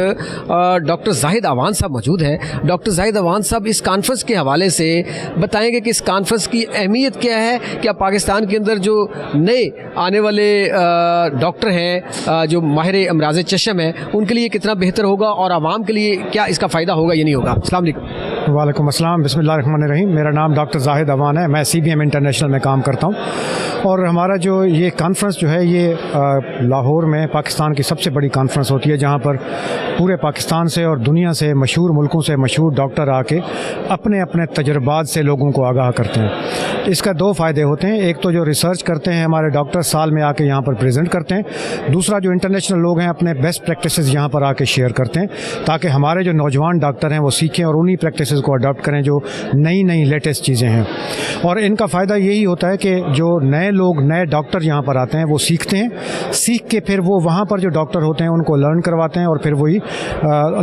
डॉक्टर जाहिद अवान साहब मौजूद हैं। डॉक्टर जाहिद अवान साहब इस कॉन्फ्रेंस के हवाले से बताएंगे कि इस कॉन्फ्रेंस की अहमियत क्या है, क्या पाकिस्तान के अंदर जो नए आने वाले डॉक्टर हैं जो माहिर अमराज चशम हैं उनके लिए कितना बेहतर होगा, और आवाम के लिए क्या इसका फ़ायदा होगा या नहीं होगा। अस्सलाम वालेकुम। वालेकुम अस्सलाम, बिस्मिल्लाहिर्रहमानिर्रहीम। मेरा नाम डॉक्टर जाहिद अवान है, मैं CBM इंटरनेशनल में काम करता हूँ, और हमारा जो ये कॉन्फ्रेंस जो है ये लाहौर में पाकिस्तान की सबसे बड़ी कॉन्फ्रेंस होती है, जहाँ पर पूरे पाकिस्तान से और दुनिया से मशहूर मुल्कों से मशहूर डॉक्टर आके अपने अपने तजुर्बात से लोगों को आगाह करते हैं। इसका 2 फ़ायदे होते हैं, एक तो जो रिसर्च करते हैं हमारे डॉक्टर साल में आके यहाँ पर प्रेजेंट करते हैं, दूसरा जो इंटरनेशनल लोग हैं अपने बेस्ट प्रैक्टिसेस यहाँ पर आके शेयर करते हैं, ताकि हमारे जो नौजवान डॉक्टर हैं वो सीखें और उन्हीं प्रैक्टिसेस को अडॉप्ट करें जो नई नई लेटेस्ट चीज़ें हैं। और इनका फ़ायदा यही होता है कि जो नए लोग, नए डॉक्टर यहाँ पर आते हैं वो सीखते हैं, सीख के फिर वो वहाँ पर जो डॉक्टर होते हैं उनको लर्न करवाते हैं, और फिर वही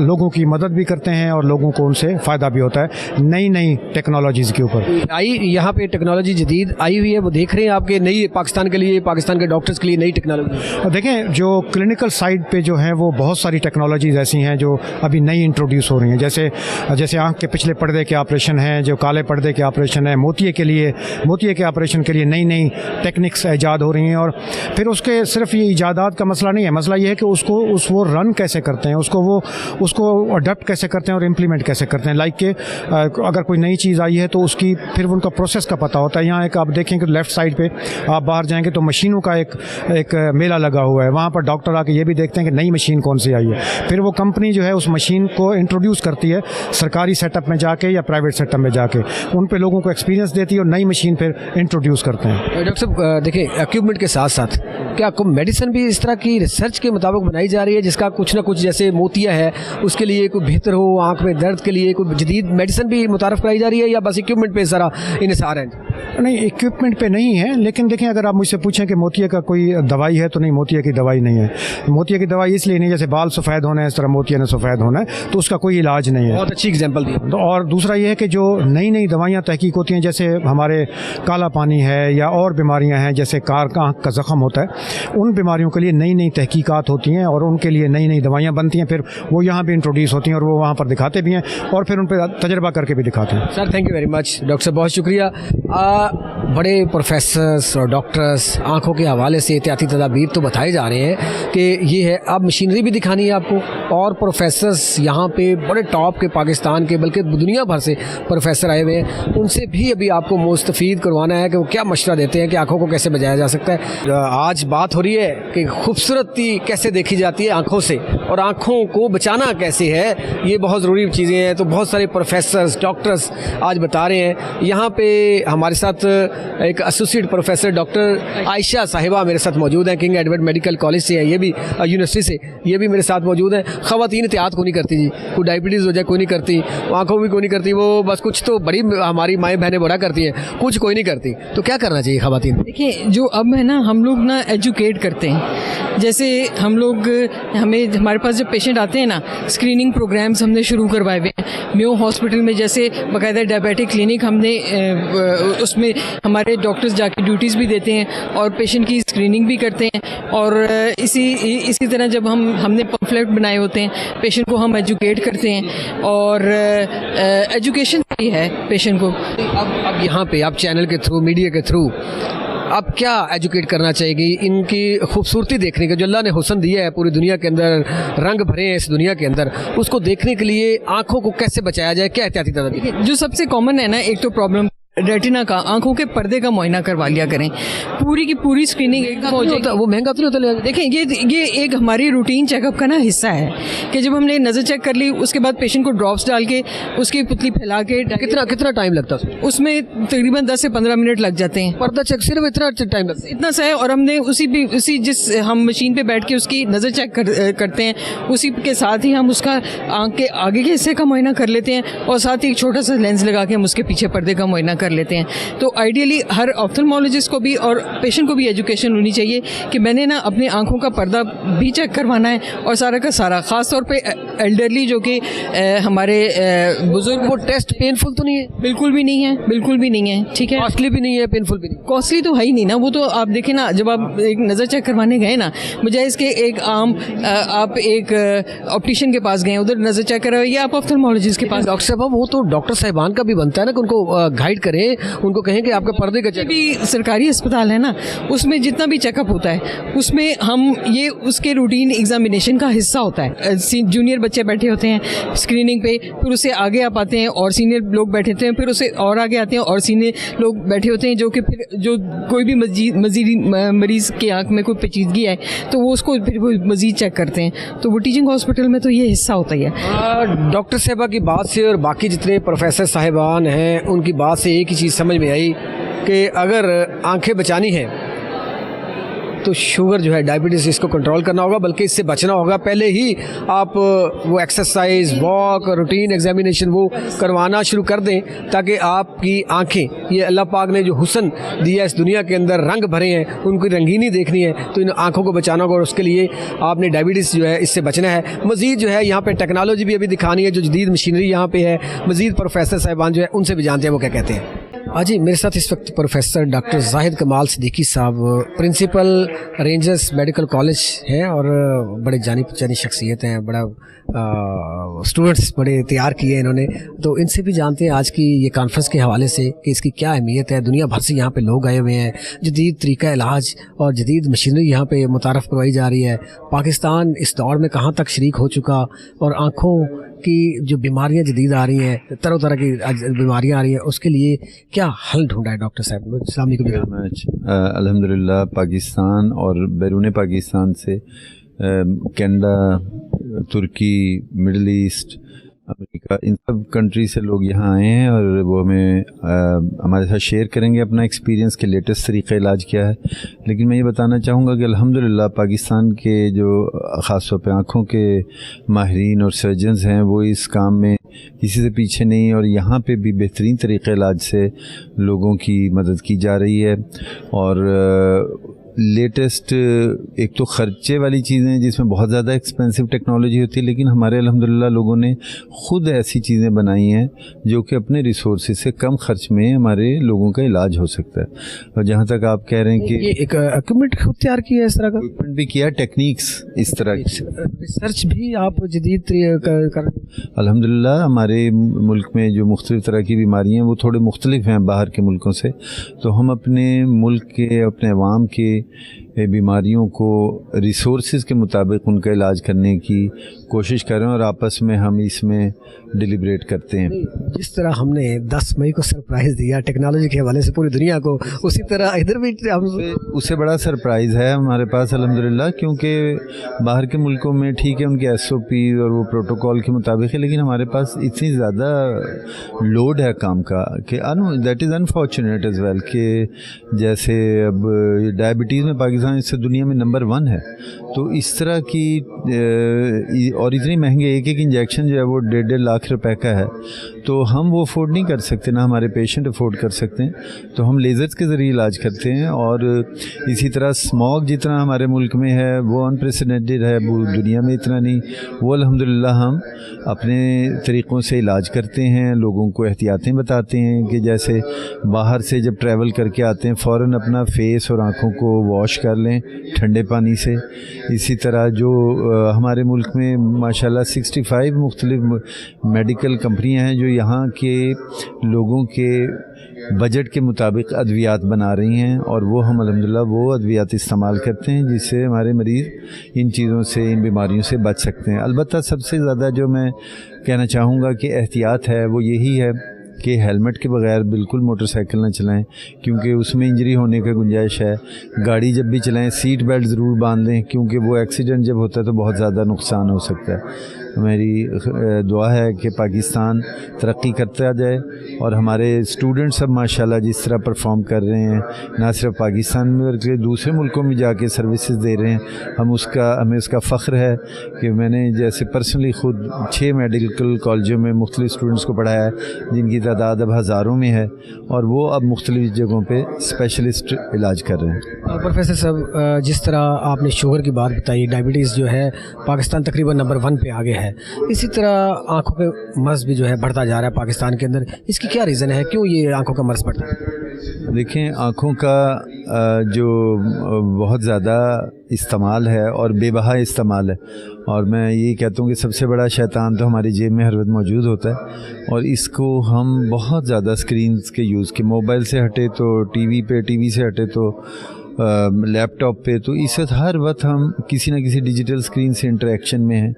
लोगों की मदद भी करते हैं और लोगों को उनसे फ़ायदा भी होता है नई नई टेक्नोलॉजीज़ के ऊपर। आई यहाँ पे टेक्नोलॉजी जदीद आई हुई है, वो देख रहे हैं आपके नई पाकिस्तान के लिए, पाकिस्तान के डॉक्टर्स के लिए नई टेक्नोलॉजी। देखें जो क्लिनिकल साइड पे जो है वो बहुत सारी टेक्नोलॉजीज़ ऐसी हैं जो अभी नई इंट्रोड्यूस हो रही हैं, जैसे आँख के पिछले पतले पर्दे के ऑपरेशन हैं, जो काले पर्दे के ऑपरेशन है, मोतिये के ऑपरेशन के लिए नई नई टेक्निक्स ईजाद हो रही हैं। और फिर उसके सिर्फ ये ईजादात का मसला नहीं है, मसला ये है कि वो रन कैसे करते हैं, उसको अडॉप्ट कैसे करते हैं और इम्प्लीमेंट कैसे करते हैं। लाइक के अगर कोई नई चीज़ आई है तो उसकी फिर उनका प्रोसेस का पता होता है। यहाँ एक आप देखें कि लेफ़्ट साइड पे आप बाहर जाएंगे तो मशीनों का एक मेला लगा हुआ है। वहाँ पर डॉक्टर आके ये भी देखते हैं कि नई मशीन कौन सी आई है। फिर वो कंपनी जो है उस मशीन को इंट्रोड्यूस करती है सरकारी सेटअप में जाके या प्राइवेट सेटअप में जाके, उन पे लोगों को एक्सपीरियंस देती है और नई मशीन फिर इंट्रोड्यूस करते हैं। डॉक्टर साहब देखिए, इक्विपमेंट के साथ साथ क्या आपको मेडिसिन भी इस तरह की रिसर्च के मुताबिक बनाई जा रही है जिसका कुछ ना कुछ, जैसे मोतिया है उसके लिए कोई बेहतर हो, आंख में दर्द के लिए कोई जदीद मेडिसिन भी मुतारफ़ कराई जा रही है, या बस इक्विपमेंट पे सारा इन्हिसार है? नहीं, इक्विपमेंट पे नहीं है, लेकिन देखें अगर आप मुझसे पूछें कि मोतिया का कोई दवाई है तो नहीं, मोतिया की दवाई नहीं है। मोतिया की दवाई इसलिए नहीं, जैसे बाल सफ़ेद होना है इस तरह मोतिया ने सफ़ेद होना है, तो उसका कोई इलाज नहीं है। बहुत अच्छी एग्जाम्पल दी। तो और दूसरा ये है कि जो नई नई दवाइयाँ तहकीक होती हैं, जैसे हमारे काला पानी है या और बीमारियाँ हैं, जैसे आँख का ज़ख़म होता है, उन बीमारियों के लिए नई नई तहकीकात होती हैं और उनके लिए नई नई दवाइयाँ बनती हैं, फिर वो यहाँ भी इंट्रोड्यूस होती हैं और वो वहाँ पर दिखाते भी हैं और फिर उन पर तजर्बा करके भी दिखाते हैं। Sir thank you very much. Doctor साहब बहुत शुक्रिया। बड़े प्रोफेसर्स और डॉक्टर्स आँखों के हवाले से एहतियाती तदाबीर तो बताए जा रहे हैं कि ये है, अब मशीनरी भी दिखानी है आपको, और प्रोफेसर्स यहाँ पे बड़े टॉप के पाकिस्तान के बल्कि दुनिया भर से प्रोफेसर आए हुए हैं, उनसे भी अभी आपको मुस्तफ़ीद करवाना है कि वो क्या मशवरा देते हैं कि आँखों को कैसे बचाया जा सकता है। आज बात हो रही है कि खूबसूरती कैसे देखी जाती है आँखों से और आँखों को बचाना कैसे है, ये बहुत ज़रूरी चीज़ें हैं। तो बहुत सारे प्रोफेसर्स डॉक्टर्स आज बता रहे हैं। यहाँ पे हमारे साथ एक एसोसिएट प्रोफेसर डॉक्टर आयशा साहिबा मेरे साथ मौजूद हैं, किंग एडवर्ड मेडिकल कॉलेज से है, ये भी यूनिवर्सिटी से, ये भी मेरे साथ मौजूद हैं। ख़वातीन एहतियात को नहीं करती जी, कोई डायबिटीज़ हो जाए कोई नहीं करती, आँखों भी कोई नहीं करती, वो बस कुछ तो बड़ी हमारी माएँ बहनें बड़ा करती हैं, कुछ कोई नहीं करती। तो क्या करना चाहिए ख़वातीन? देखिए, जो अब है ना, हम लोग ना एजुकेट करते हैं। जैसे हमारे पास जब पेशेंट आते हैं ना, स्क्रीनिंग प्रोग्राम्स हमने शुरू करवाए हुए हैं। म्यो हॉस्पिटल में जैसे बाकायदा डायबिटिक क्लिनिक हमने उसमें हमारे डॉक्टर्स जाके ड्यूटीज़ भी देते हैं और पेशेंट की स्क्रीनिंग भी करते हैं। और इसी तरह जब हमने पम्फलेट बनाए होते हैं, पेशेंट को हम एजुकेट करते हैं और एजुकेशन भी है पेशेंट को। अब यहाँ पे आप चैनल के थ्रू, मीडिया के थ्रू अब क्या एजुकेट करना चाहिए इनकी खूबसूरती देखने के, जो अल्लाह ने हुस्न दिया है पूरी दुनिया के अंदर, रंग भरे हैं इस दुनिया के अंदर, उसको देखने के लिए आंखों को कैसे बचाया जाए, क्या एहतियाती तदाबीर? जो सबसे कॉमन है ना, एक तो प्रॉब्लम रेटिना का, आंखों के पर्दे का मुआयना करवा लिया करें। पूरी की पूरी स्क्रीनिंग वो महंगा तो नहीं होता? देखें, ये एक हमारी रूटीन चेकअप का ना हिस्सा है कि जब हमने नज़र चेक कर ली, उसके बाद पेशेंट को ड्रॉप्स डाल के उसकी पुतली फैला के कितना टाइम लगता है उसमें? तकरीबन 10 से 15 मिनट लग जाते हैं। पर्दा चेक सिर्फ इतना टाइम लगता है? इतना सा है। और हमने उसी जिस हम मशीन पे बैठ के उसकी नज़र चेक करते हैं, उसी के साथ ही हम उसका आँख के आगे के हिस्से का मुआयना कर लेते हैं और साथ ही एक छोटा सा लेंस लगा के हम उसके पीछे पर्दे का मुआयना कर लेते हैं। तो आइडियली हर ऑप्थेल्मोलॉजिस्ट को भी और पेशेंट को भी एजुकेशन होनी चाहिए कि मैंने ना अपने आंखों का पर्दा भी चेक करवाना है और सारा का सारा, ख़ास तौर पे एल्डरली जो कि हमारे बुजुर्ग। वो टेस्ट पेनफुल तो नहीं है? बिल्कुल भी नहीं है, बिल्कुल भी नहीं है। ठीक है, कॉस्टली भी नहीं है, पेनफुल भी नहीं? कॉस्टली तो है ही नहीं ना। वो तो आप देखें ना, जब आप एक नज़र चेक करवाने गए ना, मुझे इसके एक आप एक ऑप्टिशियन के पास गए, उधर नज़र चेक करवाइए, या आप ऑप्थेल्मोलॉजिस्ट के पास। डॉक्टर साहब वो तो डॉक्टर साहिबान का भी बनता है ना कि उनको गाइड करें, उनको कहें कि आपके पर्दे का चेक। भी सरकारी अस्पताल है ना, उसमें जितना भी चेकअप होता है उसमें ये उसके रूटीन एग्जामिनेशन का हिस्सा होता है। जूनियर बच्चे बैठे होते हैं स्क्रीनिंग पे, फिर उससे आगे आप आते हैं और सीनियर लोग बैठे होते हैं, फिर उससे और आगे आते हैं और सीनियर लोग बैठे होते हैं, जो कि फिर जो कोई भी मरीज़ की आँख में कोई पेचीदगी है तो वो उसको फिर वो मज़ीद चेक करते हैं। तो वो टीचिंग हॉस्पिटल में तो ये हिस्सा होता ही है। डॉक्टर साहिबा की बात से और बाकी जितने प्रोफेसर साहिबान हैं उनकी बात से एक ही चीज़ समझ में आई कि अगर आंखें बचानी है तो शुगर जो है, डायबिटीज़, इसको कंट्रोल करना होगा, बल्कि इससे बचना होगा। पहले ही आप वो एक्सरसाइज, वॉक, रूटीन एग्जामिनेशन वो करवाना शुरू कर दें ताकि आपकी आंखें, ये अल्लाह पाक ने जो हुस्न दिया इस दुनिया के अंदर, रंग भरे हैं, उनकी रंगीनी देखनी है तो इन आँखों को बचाना होगा और उसके लिए आपने डायबिटीज़ जो है इससे बचना है। मज़ीद जो है यहाँ पर टेक्नोलॉजी भी अभी दिखानी है, जो जदीद मशीनरी यहाँ पर है। मज़ीद प्रोफेसर साहिबान जो है उनसे भी जानते हैं वो क्या कहते हैं। जी मेरे साथ इस वक्त प्रोफेसर डॉक्टर जाहिद कमाल सिद्दीकी साहब, प्रिंसिपल रेंजर्स मेडिकल कॉलेज हैं और बड़े जानी पहचानी शख्सियत हैं, बड़ा स्टूडेंट्स बड़े तैयार किए हैं इन्होंने। तो इनसे भी जानते हैं आज की ये कॉन्फ्रेंस के हवाले से कि इसकी क्या अहमियत है। दुनिया भर से यहाँ पे लोग आए हुए हैं, जदीद तरीका इलाज और जदीद मशीनरी यहाँ पे मुतारफ़ करवाई जा रही है। पाकिस्तान इस दौड़ में कहाँ तक शरीक हो चुका और आँखों की जो बीमारियां जदीद आ रही हैं, तरह तरह की बीमारियां आ रही हैं, उसके लिए क्या हल ढूंढा है डॉक्टर साहब? अस्सलाम वालेकुम। अल्हम्दुलिल्लाह पाकिस्तान और बैरून पाकिस्तान से कनाडा, तुर्की, मिडल ईस्ट, अमेरिका, इन सब कंट्री से लोग यहाँ आए हैं और वो हमें हमारे साथ शेयर करेंगे अपना एक्सपीरियंस के लेटेस्ट तरीक़ा इलाज क्या है। लेकिन मैं ये बताना चाहूँगा कि अल्हम्दुलिल्लाह पाकिस्तान के जो ख़ास तौर पे आँखों के माहिरीन और सर्जन्स हैं वो इस काम में किसी से पीछे नहीं, और यहाँ पे भी बेहतरीन तरीक़े इलाज से लोगों की मदद की जा रही है। और लेटेस्ट एक तो ख़र्चे वाली चीज़ें हैं जिसमें बहुत ज़्यादा एक्सपेंसिव टेक्नोलॉजी होती है, लेकिन हमारे अल्हम्दुलिल्लाह लोगों ने ख़ुद ऐसी चीज़ें बनाई हैं जो कि अपने रिसोर्सेज से कम खर्च में हमारे लोगों का इलाज हो सकता है। और जहाँ तक आप कह रहे हैं कि ये एक इक्विपमेंट खुद तैयार किया है, इस तरह का इक्विपमेंट भी किया, टेक्निक्स इस तरह की रिसर्च भी आप जदीद कर अल्हम्दुलिल्लाह हमारे मुल्क में जो मुख्तलिफ़ तरह की बीमारियाँ हैं वो थोड़े मुख्तलिफ हैं बाहर के मुल्कों से, तो हम अपने मुल्क के, अपने अवाम के बीमारियों को रिसोर्सेज के मुताबिक उनका इलाज करने की कोशिश कर रहे हैं और आपस में हम इसमें डिलिब्रेट करते हैं। जिस तरह हमने 10 मई को सरप्राइज़ दिया टेक्नोलॉजी के हवाले से पूरी दुनिया को, उसी तरह इधर भी उससे बड़ा सरप्राइज़ है हमारे पास अल्हम्दुलिल्लाह, क्योंकि बाहर के मुल्कों में ठीक है उनके SOP और वो प्रोटोकॉल के मुताबिक है, लेकिन हमारे पास इतनी ज़्यादा लोड है काम का कि that is unfortunate as well कि जैसे अब डायबिटीज़ में पाकिस्तान इससे दुनिया में नंबर 1 है। तो इस तरह की और इतनी महंगे एक इंजेक्शन जो है वो 1.5 लाख रुपए का है, तो हम वो अफोर्ड नहीं कर सकते, ना हमारे पेशेंट अफोर्ड कर सकते हैं, तो हम लेज़र्स के ज़रिए इलाज करते हैं। और इसी तरह स्मॉग जितना हमारे मुल्क में है वो अनप्रेसिडेंटेड है, वो दुनिया में इतना नहीं, वो अल्हम्दुलिल्लाह हम अपने तरीक़ों से इलाज करते हैं। लोगों को एहतियातें बताते हैं कि जैसे बाहर से जब ट्रैवल करके आते हैं फ़ौरन अपना फेस और आँखों को वॉश कर लें ठंडे पानी से। इसी तरह जो हमारे मुल्क में माशाल्लाह 65 मुख्तलिफ मेडिकल कंपनियां हैं जो यहाँ के लोगों के बजट के मुताबिक अद्वियात बना रही हैं, और वो हम अल्हम्दुलिल्लाह वो अद्वियात इस्तेमाल करते हैं जिससे हमारे मरीज़ इन चीज़ों से, इन बीमारियों से बच सकते हैं। अलबत्ता सबसे ज़्यादा जो मैं कहना चाहूँगा कि एहतियात है वो यही है कि हेलमेट के बगैर बिल्कुल मोटरसाइकिल ना चलाएं, क्योंकि उसमें इंजरी होने का गुंजाइश है। गाड़ी जब भी चलाएं सीट बेल्ट ज़रूर बांध लें, क्योंकि वो एक्सीडेंट जब होता है तो बहुत ज़्यादा नुकसान हो सकता है। मेरी दुआ है कि पाकिस्तान तरक्की करता जाए और हमारे स्टूडेंट सब माशाल्लाह जिस तरह परफॉर्म कर रहे हैं, ना सिर्फ पाकिस्तान में बल्कि दूसरे मुल्कों में जाके सर्विसेज दे रहे हैं, हमें उसका फ़ख्र है कि मैंने जैसे पर्सनली ख़ुद 6 मेडिकल कॉलेजों में मुख्तलिफ स्टूडेंट्स को पढ़ाया है जिनकी तादाद अब हज़ारों में है, और वो अब मुख्तलिफ जगहों पे स्पेशलिस्ट इलाज कर रहे हैं। प्रोफेसर साहब, जिस तरह आपने शुगर की बात बताई, डायबिटीज़ जो है पाकिस्तान तकरीबन नंबर 1 पे आगे है, इसी तरह आँखों के मर्ज़ भी जो है बढ़ता जा रहा है पाकिस्तान के अंदर। इसकी क्या रीज़न है, क्यों ये आँखों का मर्ज़ बढ़ता है? देखें, आँखों का जो बहुत ज़्यादा इस्तेमाल है और बेबहा इस्तेमाल है, और मैं यही कहता हूँ कि सबसे बड़ा शैतान तो हमारी जेब में हर वक्त मौजूद होता है, और इसको हम बहुत ज़्यादा स्क्रीन के यूज़ के, मोबाइल से हटे तो टीवी पे, टीवी से हटे तो लैपटॉप पे, तो इस वक्त हर वक्त हम किसी न किसी डिजिटल स्क्रीन से इंटरेक्शन में हैं।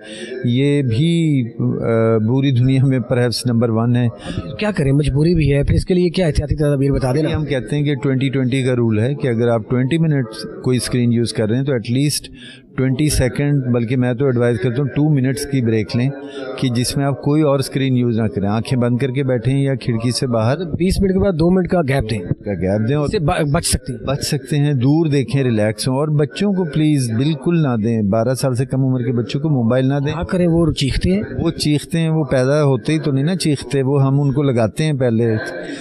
ये भी पूरी दुनिया में परहैप्स नंबर 1 है। क्या करें, मजबूरी भी है, फिर इसके लिए क्या एहतियाती तदबीर बता देना। हम कहते हैं कि 20-20 का रूल है कि अगर आप 20 मिनट कोई स्क्रीन यूज़ कर रहे हैं तो एटलीस्ट 20 सेकंड, बल्कि मैं तो एडवाइस करता हूँ 2 मिनट्स की ब्रेक लें, कि जिसमें आप कोई और स्क्रीन यूज़ ना करें, आंखें बंद करके बैठें या खिड़की से बाहर 20 मिनट के बाद 2 मिनट का गैप दें, और बच सकते हैं, दूर देखें, रिलैक्स हों। और बच्चों को प्लीज़ बिल्कुल ना दें, 12 साल से कम उम्र के बच्चों को मोबाइल ना दें। क्या करें, वो चीखते हैं, वो पैदा होते ही तो नहीं ना चीखते, वो हम उनको लगाते हैं, पहले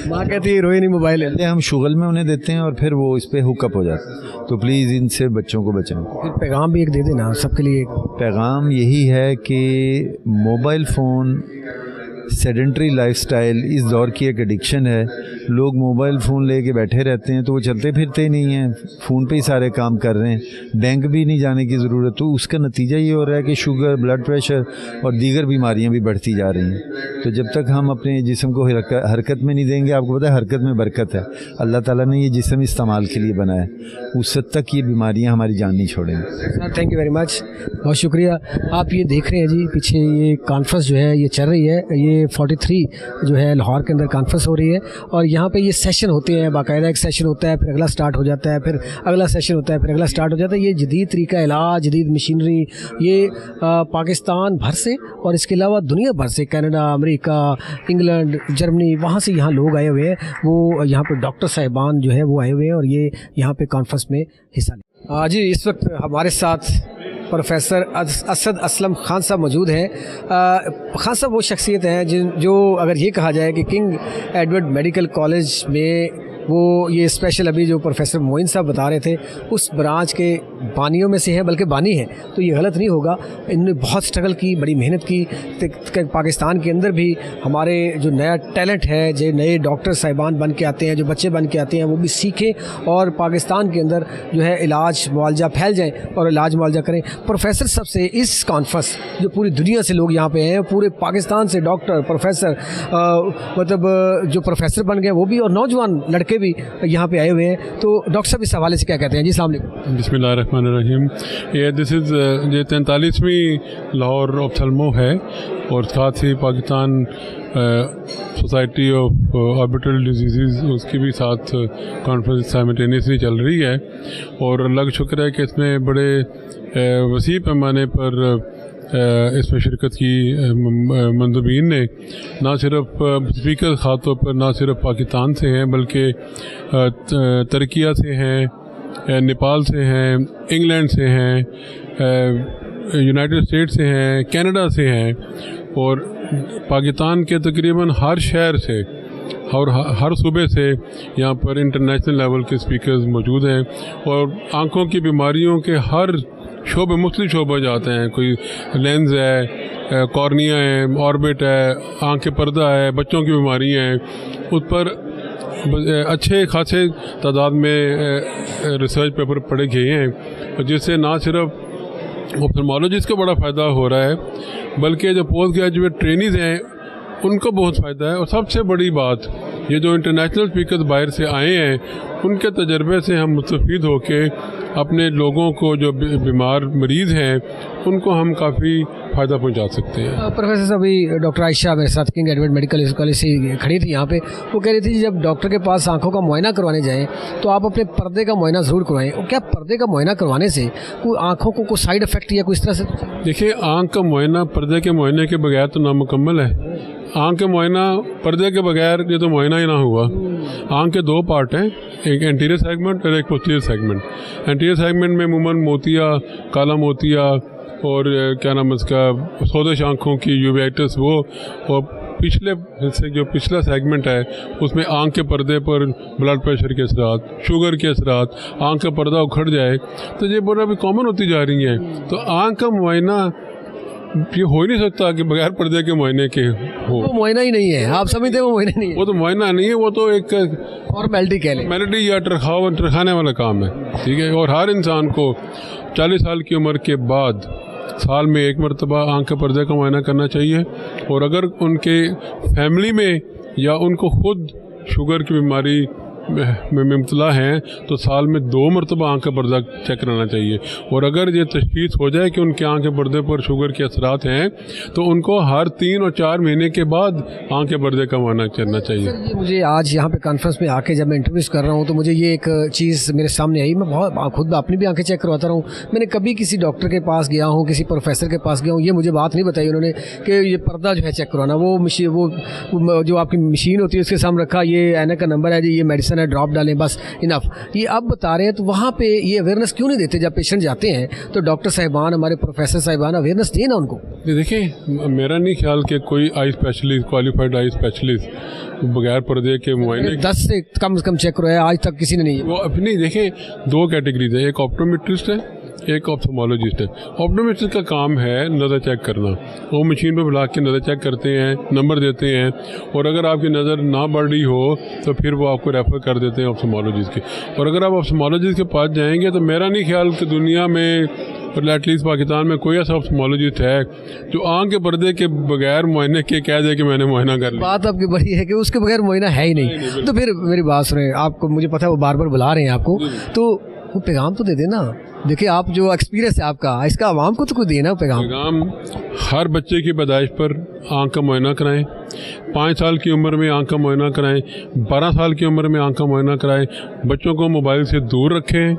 माँ कहती है रोए नहीं मोबाइल है, हम शुगल में उन्हें देते हैं और फिर वो इस पर हुकअप हो जाते हैं। तो प्लीज़ इनसे बच्चों को बचाएं। फिर पैगाम भी एक दे देना सबके लिए। पैगाम यही है कि मोबाइल फ़ोन सेडेंटरी लाइफस्टाइल इस दौर की एक एडिक्शन है। लोग मोबाइल फ़ोन लेके बैठे रहते हैं तो वो चलते फिरते ही नहीं हैं, फ़ोन पे ही सारे काम कर रहे हैं, बैंक भी नहीं जाने की ज़रूरत। तो उसका नतीजा ये हो रहा है कि शुगर, ब्लड प्रेशर और दीगर बीमारियां भी बढ़ती जा रही हैं। तो जब तक हम अपने जिस्म को हरकत में नहीं देंगे, आपको पता है हरकत में बरकत है, अल्लाह ताला ने ये जिस्म इस्तेमाल के लिए बनाया है, उस हद तक ये बीमारियां हमारी जान नहीं छोड़ेंगी। Sir thank you very much, बहुत शुक्रिया। आप ये देख रहे हैं जी पीछे ये कॉन्फ्रेंस जो है ये चल रही है, ये 43 जो है लाहौर के अंदर कॉन्फ्रेंस हो रही है और यहाँ पे ये सेशन होते हैं, बाकायदा एक सेशन होता है, फिर अगला स्टार्ट हो जाता है, फिर अगला सेशन होता है, फिर अगला स्टार्ट हो जाता है। ये जदीद तरीका इलाज, जदीद मशीनरी, ये पाकिस्तान भर से और इसके अलावा दुनिया भर से, कनाडा, अमेरिका, इंग्लैंड, जर्मनी, वहाँ से यहाँ लोग आए हुए हैं। वो यहाँ पे डॉक्टर साहिबान जो है वो आए हुए हैं और ये यहाँ पे कॉन्फ्रेंस में हिस्सा लें। जी इस वक्त हमारे साथ प्रोफेसर असद असलम खान साहब मौजूद हैं। खान साहब वो शख्सियत हैं जो अगर ये कहा जाए कि किंग एडवर्ड मेडिकल कॉलेज में वो ये स्पेशल अभी जो प्रोफेसर मोइन साहब बता रहे थे उस ब्रांच के बानियों में से हैं, बल्कि बानी है तो ये गलत नहीं होगा। इन्होंने बहुत स्ट्रगल की, बड़ी मेहनत की। पाकिस्तान के अंदर भी हमारे जो नया टैलेंट है, जो नए डॉक्टर साहिबान बन के आते हैं, जो बच्चे बन के आते हैं, वो भी सीखें और पाकिस्तान के अंदर जो है इलाज मुआवजा फैल जाए और इलाज मुआवजा करें। प्रोफेसर साहब से इस कॉन्फ्रेंस जो पूरी दुनिया से लोग यहाँ पे हैं, पूरे पाकिस्तान से डॉक्टर, प्रोफेसर, मतलब जो प्रोफेसर बन गए वो भी और नौजवान लड़के भी यहाँ पे आए हुए हैं। तो डॉक्टर साहब इस हवाले से क्या कहते हैं? जी अस्सलाम वालेकुम। बिस्मिल्लाहिर्रहमानिर्रहीम। ये दिस इज़ ये 43वीं लाहौर ऑप्थल्मो है और साथ ही Pakistan society of orbital disease उसकी भी साथ कॉन्फ्रेंस साइमल्टेनियसली चल रही है और अल्लाह का शुक्र है कि इसमें बड़े वसी पैमाने पर इसमें शिरकत की मंदूबीन ने ना सिर्फ स्पीकर ख़ास तौर पर ना सिर्फ पाकिस्तान से हैं बल्कि तुर्किया से हैं, नेपाल से हैं, इंग्लैंड से हैं, यूनाइटेड स्टेट से हैं, कनाडा से हैं और पाकिस्तान के तकरीबन हर शहर से और हर सूबे से यहाँ पर इंटरनेशनल लेवल के स्पीकर्स मौजूद हैं और आँखों की बीमारियों के हर शोबे मुख्तलिफ शोबे जाते हैं। कोई लेंस है, कॉर्निया है, ऑर्बिट है, आँख के पर्दा है, बच्चों की बीमारियाँ हैं, उस पर अच्छे खासे तादाद में रिसर्च पेपर पढ़े गए हैं जिससे ना सिर्फ ऑप्थल्मोलॉजिस्ट को बड़ा फ़ायदा हो रहा है बल्कि जो पोस्ट ग्रेजुएट ट्रेनीज़ हैं उनको बहुत फ़ायदा है। और सबसे बड़ी बात ये जो इंटरनेशनल स्पीकर्स बाहर से आए हैं उनके तजर्बे से हम मुस्तफ़ीद होके अपने लोगों को जो बीमार मरीज़ हैं उनको हम काफ़ी फ़ायदा पहुंचा सकते हैं। प्रोफेसर साहब अभी डॉक्टर आयशा मेरे साथ किंग एडवर्ड मेडिकल कॉलेज से खड़ी थी यहाँ पे, वो कह रही थी जब डॉक्टर के पास आंखों का मुआयना करवाने जाएं तो आप अपने पर्दे का मुआयना ज़रूर करवाएं। और क्या पर्दे का मुआयना करवाने से कोई आँखों को कोई साइड इफ़ेक्ट या कोई इस तरह से? देखिए आँख का मुआयना पर्दे के मुआयने के बगैर तो नामुकम्मल है। आँख के मुआयना पर्दे के बगैर ये तो मुआयना ही ना हुआ। आँख के दो पार्ट हैं, एक एंटीरियर सेगमेंट और एक पोस्टीरियर सेगमेंट। एंटीरियर सेगमेंट में अमूमन मोतिया, काला मोतिया और क्या नाम इसका सोदिश आँखों की यूवेटिस वो, और पिछले हिस्से जो पिछला सेगमेंट है उसमें आँख के पर्दे पर ब्लड प्रेशर के असरात, शुगर के असरात, आँख का पर्दा उखड़ जाए तो ये बड़ा भी कॉमन होती जा रही है। तो आँख का मुआयना ये हो ही नहीं सकता कि बगैर पर्दे के मुआयने के हो। वो मुआयना ही नहीं है, आप समझते हैं वो मुआयना नहीं है? वो तो मुआयना नहीं है, वो तो एक फॉर्मेलिटी कह लें, फॉर्मेलिटी या टरखाने वाला काम है, ठीक है। और हर इंसान को 40 साल की उम्र के बाद साल में एक मरतबा आँख के पर्दे का मुआयना करना चाहिए। और अगर उनके फैमिली में या उनको खुद शुगर की बीमारी में मुब्तला हैं तो साल में 2 मरतबा आँख का पर्दा चेक कराना चाहिए। और अगर ये तशख़ीस हो जाए कि उनके आँख के पर्दे पर शुगर के असरात हैं तो उनको हर 3 और 4 महीने के बाद आँख के पर्दे का मुआयना करना चाहिए। सर मुझे आज यहाँ पे कॉन्फ्रेंस में आके जब मैं इंटरव्यूज़ कर रहा हूँ तो मुझे ये एक चीज़ मेरे सामने आई। मैं बहुत खुद अपनी भी आँखें चेक करवाता रहा हूँ। मैंने कभी किसी डॉक्टर के पास गया हूँ, किसी प्रोफेसर के पास गया हूँ, ये मुझे बात नहीं बताई उन्होंने कि ये पर्दा जो है चेक करवाना, वो मशीन, वो जो आपकी मशीन होती है उसके सामने रखा, ये ऐनक का नंबर है जी, ये मेडिसिन है, ड्रॉप डालें, बस इनफ। ये अब बता रहे हैं तो वहाँ पे ये अवेयरनेस क्यों नहीं देते? जब पेशेंट जाते हैं तो डॉक्टर साहिबान, हमारे प्रोफेसर साहिबान अवेयरनेस दें ना उनको। देखिए मेरा नहीं ख्याल कि कोई eye specialist, qualified eye specialist बगैर पर्दे के मुआयने 10 से कम चेक करवाया आज तक किसी ने नहीं। वो अपनी देखें 2 कैटेगरीज है, एक ऑप्टोमेट्रिस्ट है, एक ऑप्थोमोलॉजिस्ट है। ऑप्टोमेट्रिस्ट का काम है नज़र चेक करना, वो मशीन पर बुला के नज़र चेक करते हैं, नंबर देते हैं, और अगर आपकी नज़र ना बढ़ रही हो तो फिर वो आपको रेफ़र कर देते हैं ऑप्थोमोलॉजिस्ट के। और अगर आप ऑप्थोमोलॉजिस्ट के पास जाएंगे तो मेरा नहीं ख्याल कि दुनिया में और एटलीस्ट पाकिस्तान में कोई ऐसा ऑप्थोमोलॉजिस्ट है जो आँख के पर्दे के बगैर मुआयने के कह दे कि मैंने मुआयना कर लिया। बात आपकी बड़ी है कि उसके बगैर मुआयना है ही नहीं। तो फिर मेरी बात सुने, आपको मुझे पता है वो बार बार बुला रहे हैं आपको, तो वो पैगाम तो दे देना। देखिए आप जो एक्सपीरियंस है आपका, इसका आवाम को तो कोई देना पैगाम। हर बच्चे की पैदाइश पर आँख का मुआयना कराएं, 5 साल की उम्र में आँख का मुआयना कराएं, 12 साल की उम्र में आँख का मुआयना कराएं। बच्चों को मोबाइल से दूर रखें,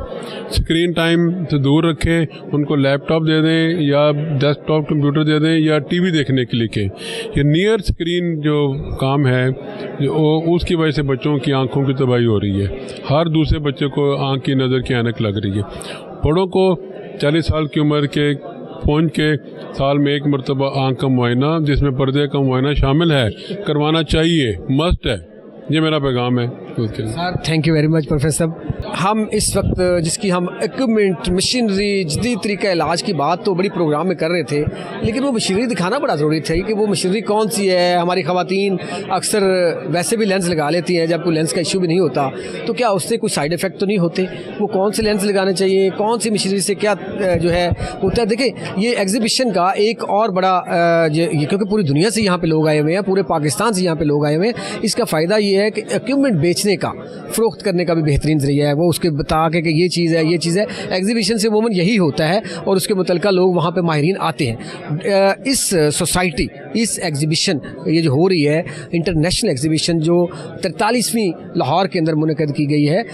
स्क्रीन टाइम से दूर रखें, उनको लैपटॉप दे दें या डेस्कटॉप कंप्यूटर दे दें या टीवी देखने के लिए कहें। ये नियर स्क्रीन जो काम है उसकी वजह से बच्चों की आँखों की तबाही हो रही है। हर दूसरे बच्चे को आँख की नज़र की ऐनक लग रही है। बड़ों को 40 साल की उम्र के पहुँच के साल में 1 मरतबा आँख का मुआयना, जिसमें पर्दे का मुआयना शामिल है, करवाना चाहिए, मस्ट है। ये मेरा पैगाम है उसके लिए। Sir thank you very much professor साहब। हम इस वक्त जिसकी हम इक्विपमेंट, मशीनरी, जदीद तरीका इलाज की बात तो बड़ी प्रोग्राम में कर रहे थे, लेकिन वो मशीनरी दिखाना बड़ा ज़रूरी था कि वो मशीनरी कौन सी है। हमारी ख़वातीन अक्सर वैसे भी लेंस लगा लेती हैं, जब कोई लेंस का इशू भी नहीं होता तो क्या उससे कोई साइड इफ़ेक्ट तो नहीं होते? वो कौन से लेंस लगाने चाहिए, कौन सी मशीनरी से क्या जो है होता है। देखिए ये एग्जीबिशन का एक और बड़ा क्योंकि पूरी दुनिया से यहाँ पे लोग आए हुए हैं, पूरे पाकिस्तान से यहाँ पे लोग आए हुए हैं, इसका फ़ायदा ये है कि इक्विपमेंट बेचने का, फ़रोख्त करने का भी बेहतरीन ज़रिया है। वो उसके बता के कि ये चीज़ है, ये चीज़ है। एग्जीबिशन से अमूमन यही होता है और उसके मुतल्लिक़ा लोग वहाँ पे माहिरीन आते हैं। इस सोसाइटी, इस एग्जीबिशन ये जो हो रही है, इंटरनेशनल एग्जीबिशन जो 43वीं लाहौर के अंदर मुनक़द की गई है,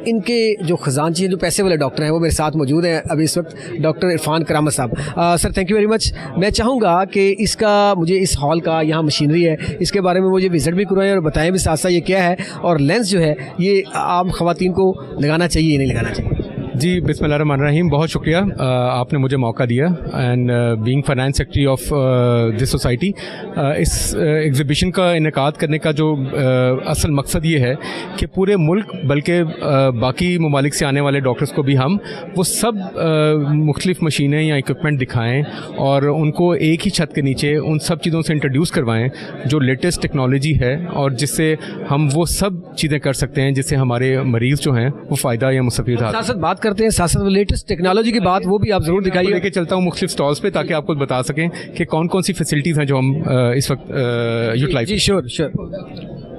इनके जो ख़जानची हैं, जो पैसे वाले डॉक्टर हैं, वो मेरे साथ मौजूद हैं अभी इस वक्त, डॉक्टर इरफान करामत साहब। Sir thank you very much. मैं चाहूँगा कि इसका मुझे इस हॉल का, यहाँ मशीनरी है, इसके बारे में मुझे विज़िट भी करवाएं और बताएं भी साथ साथ ये क्या है, और लेंस जो है ये आम ख़वातीन को लगाना चाहिए या नहीं लगाना चाहिए। जी बिस्मिल्लाहिर्रहमानिर्रहीम, बहुत शुक्रिया आपने मुझे मौका दिया and being finance secretary of this society. इस एग्ज़िबिशन का इनेकाद करने का जो असल मकसद ये है कि पूरे मुल्क बल्कि बाकी ममालिक से आने वाले डॉक्टर्स को भी हम वो सब मुख्तलिफ मशीनें या इक्विपमेंट दिखाएं और उनको एक ही छत के नीचे उन सब चीज़ों से इंट्रोड्यूस करवाएं जो लेटेस्ट टेक्नोलॉजी है और जिससे हम वो सब चीज़ें कर सकते हैं जिससे हमारे मरीज़ जो हैं वो फ़ायदा या मुस्तफ़ीद हासिल बात करते हैं। साथ साथ लेटेस्ट टेक्नोलॉजी की बात वो भी आप ज़रूर दिखाइए। लेके चलता हूँ मुख्तलिफ स्टॉल्स पे ताकि आपको बता सकें कि कौन कौन सी फैसिलिटीज़ हैं जो हम इस वक्त यूटिलाइज। जी श्योर।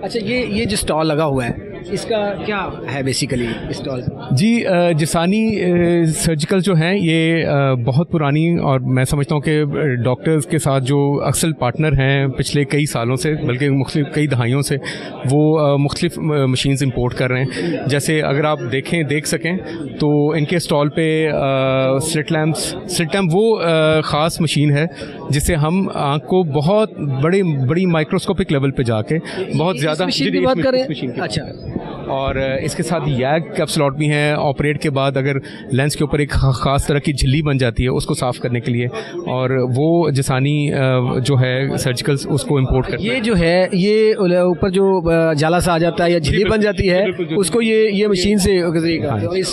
अच्छा ये जो स्टॉल लगा हुआ है इसका क्या है बेसिकली स्टॉल? जी जिसानी सर्जिकल जो हैं ये बहुत पुरानी और मैं समझता हूँ कि डॉक्टर्स के साथ जो अक्सर पार्टनर हैं पिछले कई सालों से, बल्कि मुख्तलिफ कई दहाइयों से, वो मुख्तलिफ मशीन्स इंपोर्ट कर रहे हैं। जैसे अगर आप देख सकें तो इनके स्टॉल पे स्लिट लैम्प वो ख़ास मशीन है जिससे हम आँख को बहुत बड़ी माइक्रोस्कोपिक लेवल पे जाके बहुत ज़्यादा बात करें। अच्छा, और इसके साथ यैग कैप्सुलॉट भी हैं। ऑपरेट के बाद अगर लेंस के ऊपर एक ख़ास तरह की झिल्ली बन जाती है उसको साफ़ करने के लिए, और वो जिसानी जो है सर्जिकल उसको इंपोर्ट करते हैं। ये जो है ये ऊपर जो जाला सा आ जाता है या झिल्ली बन जाती है उसको ये मशीन से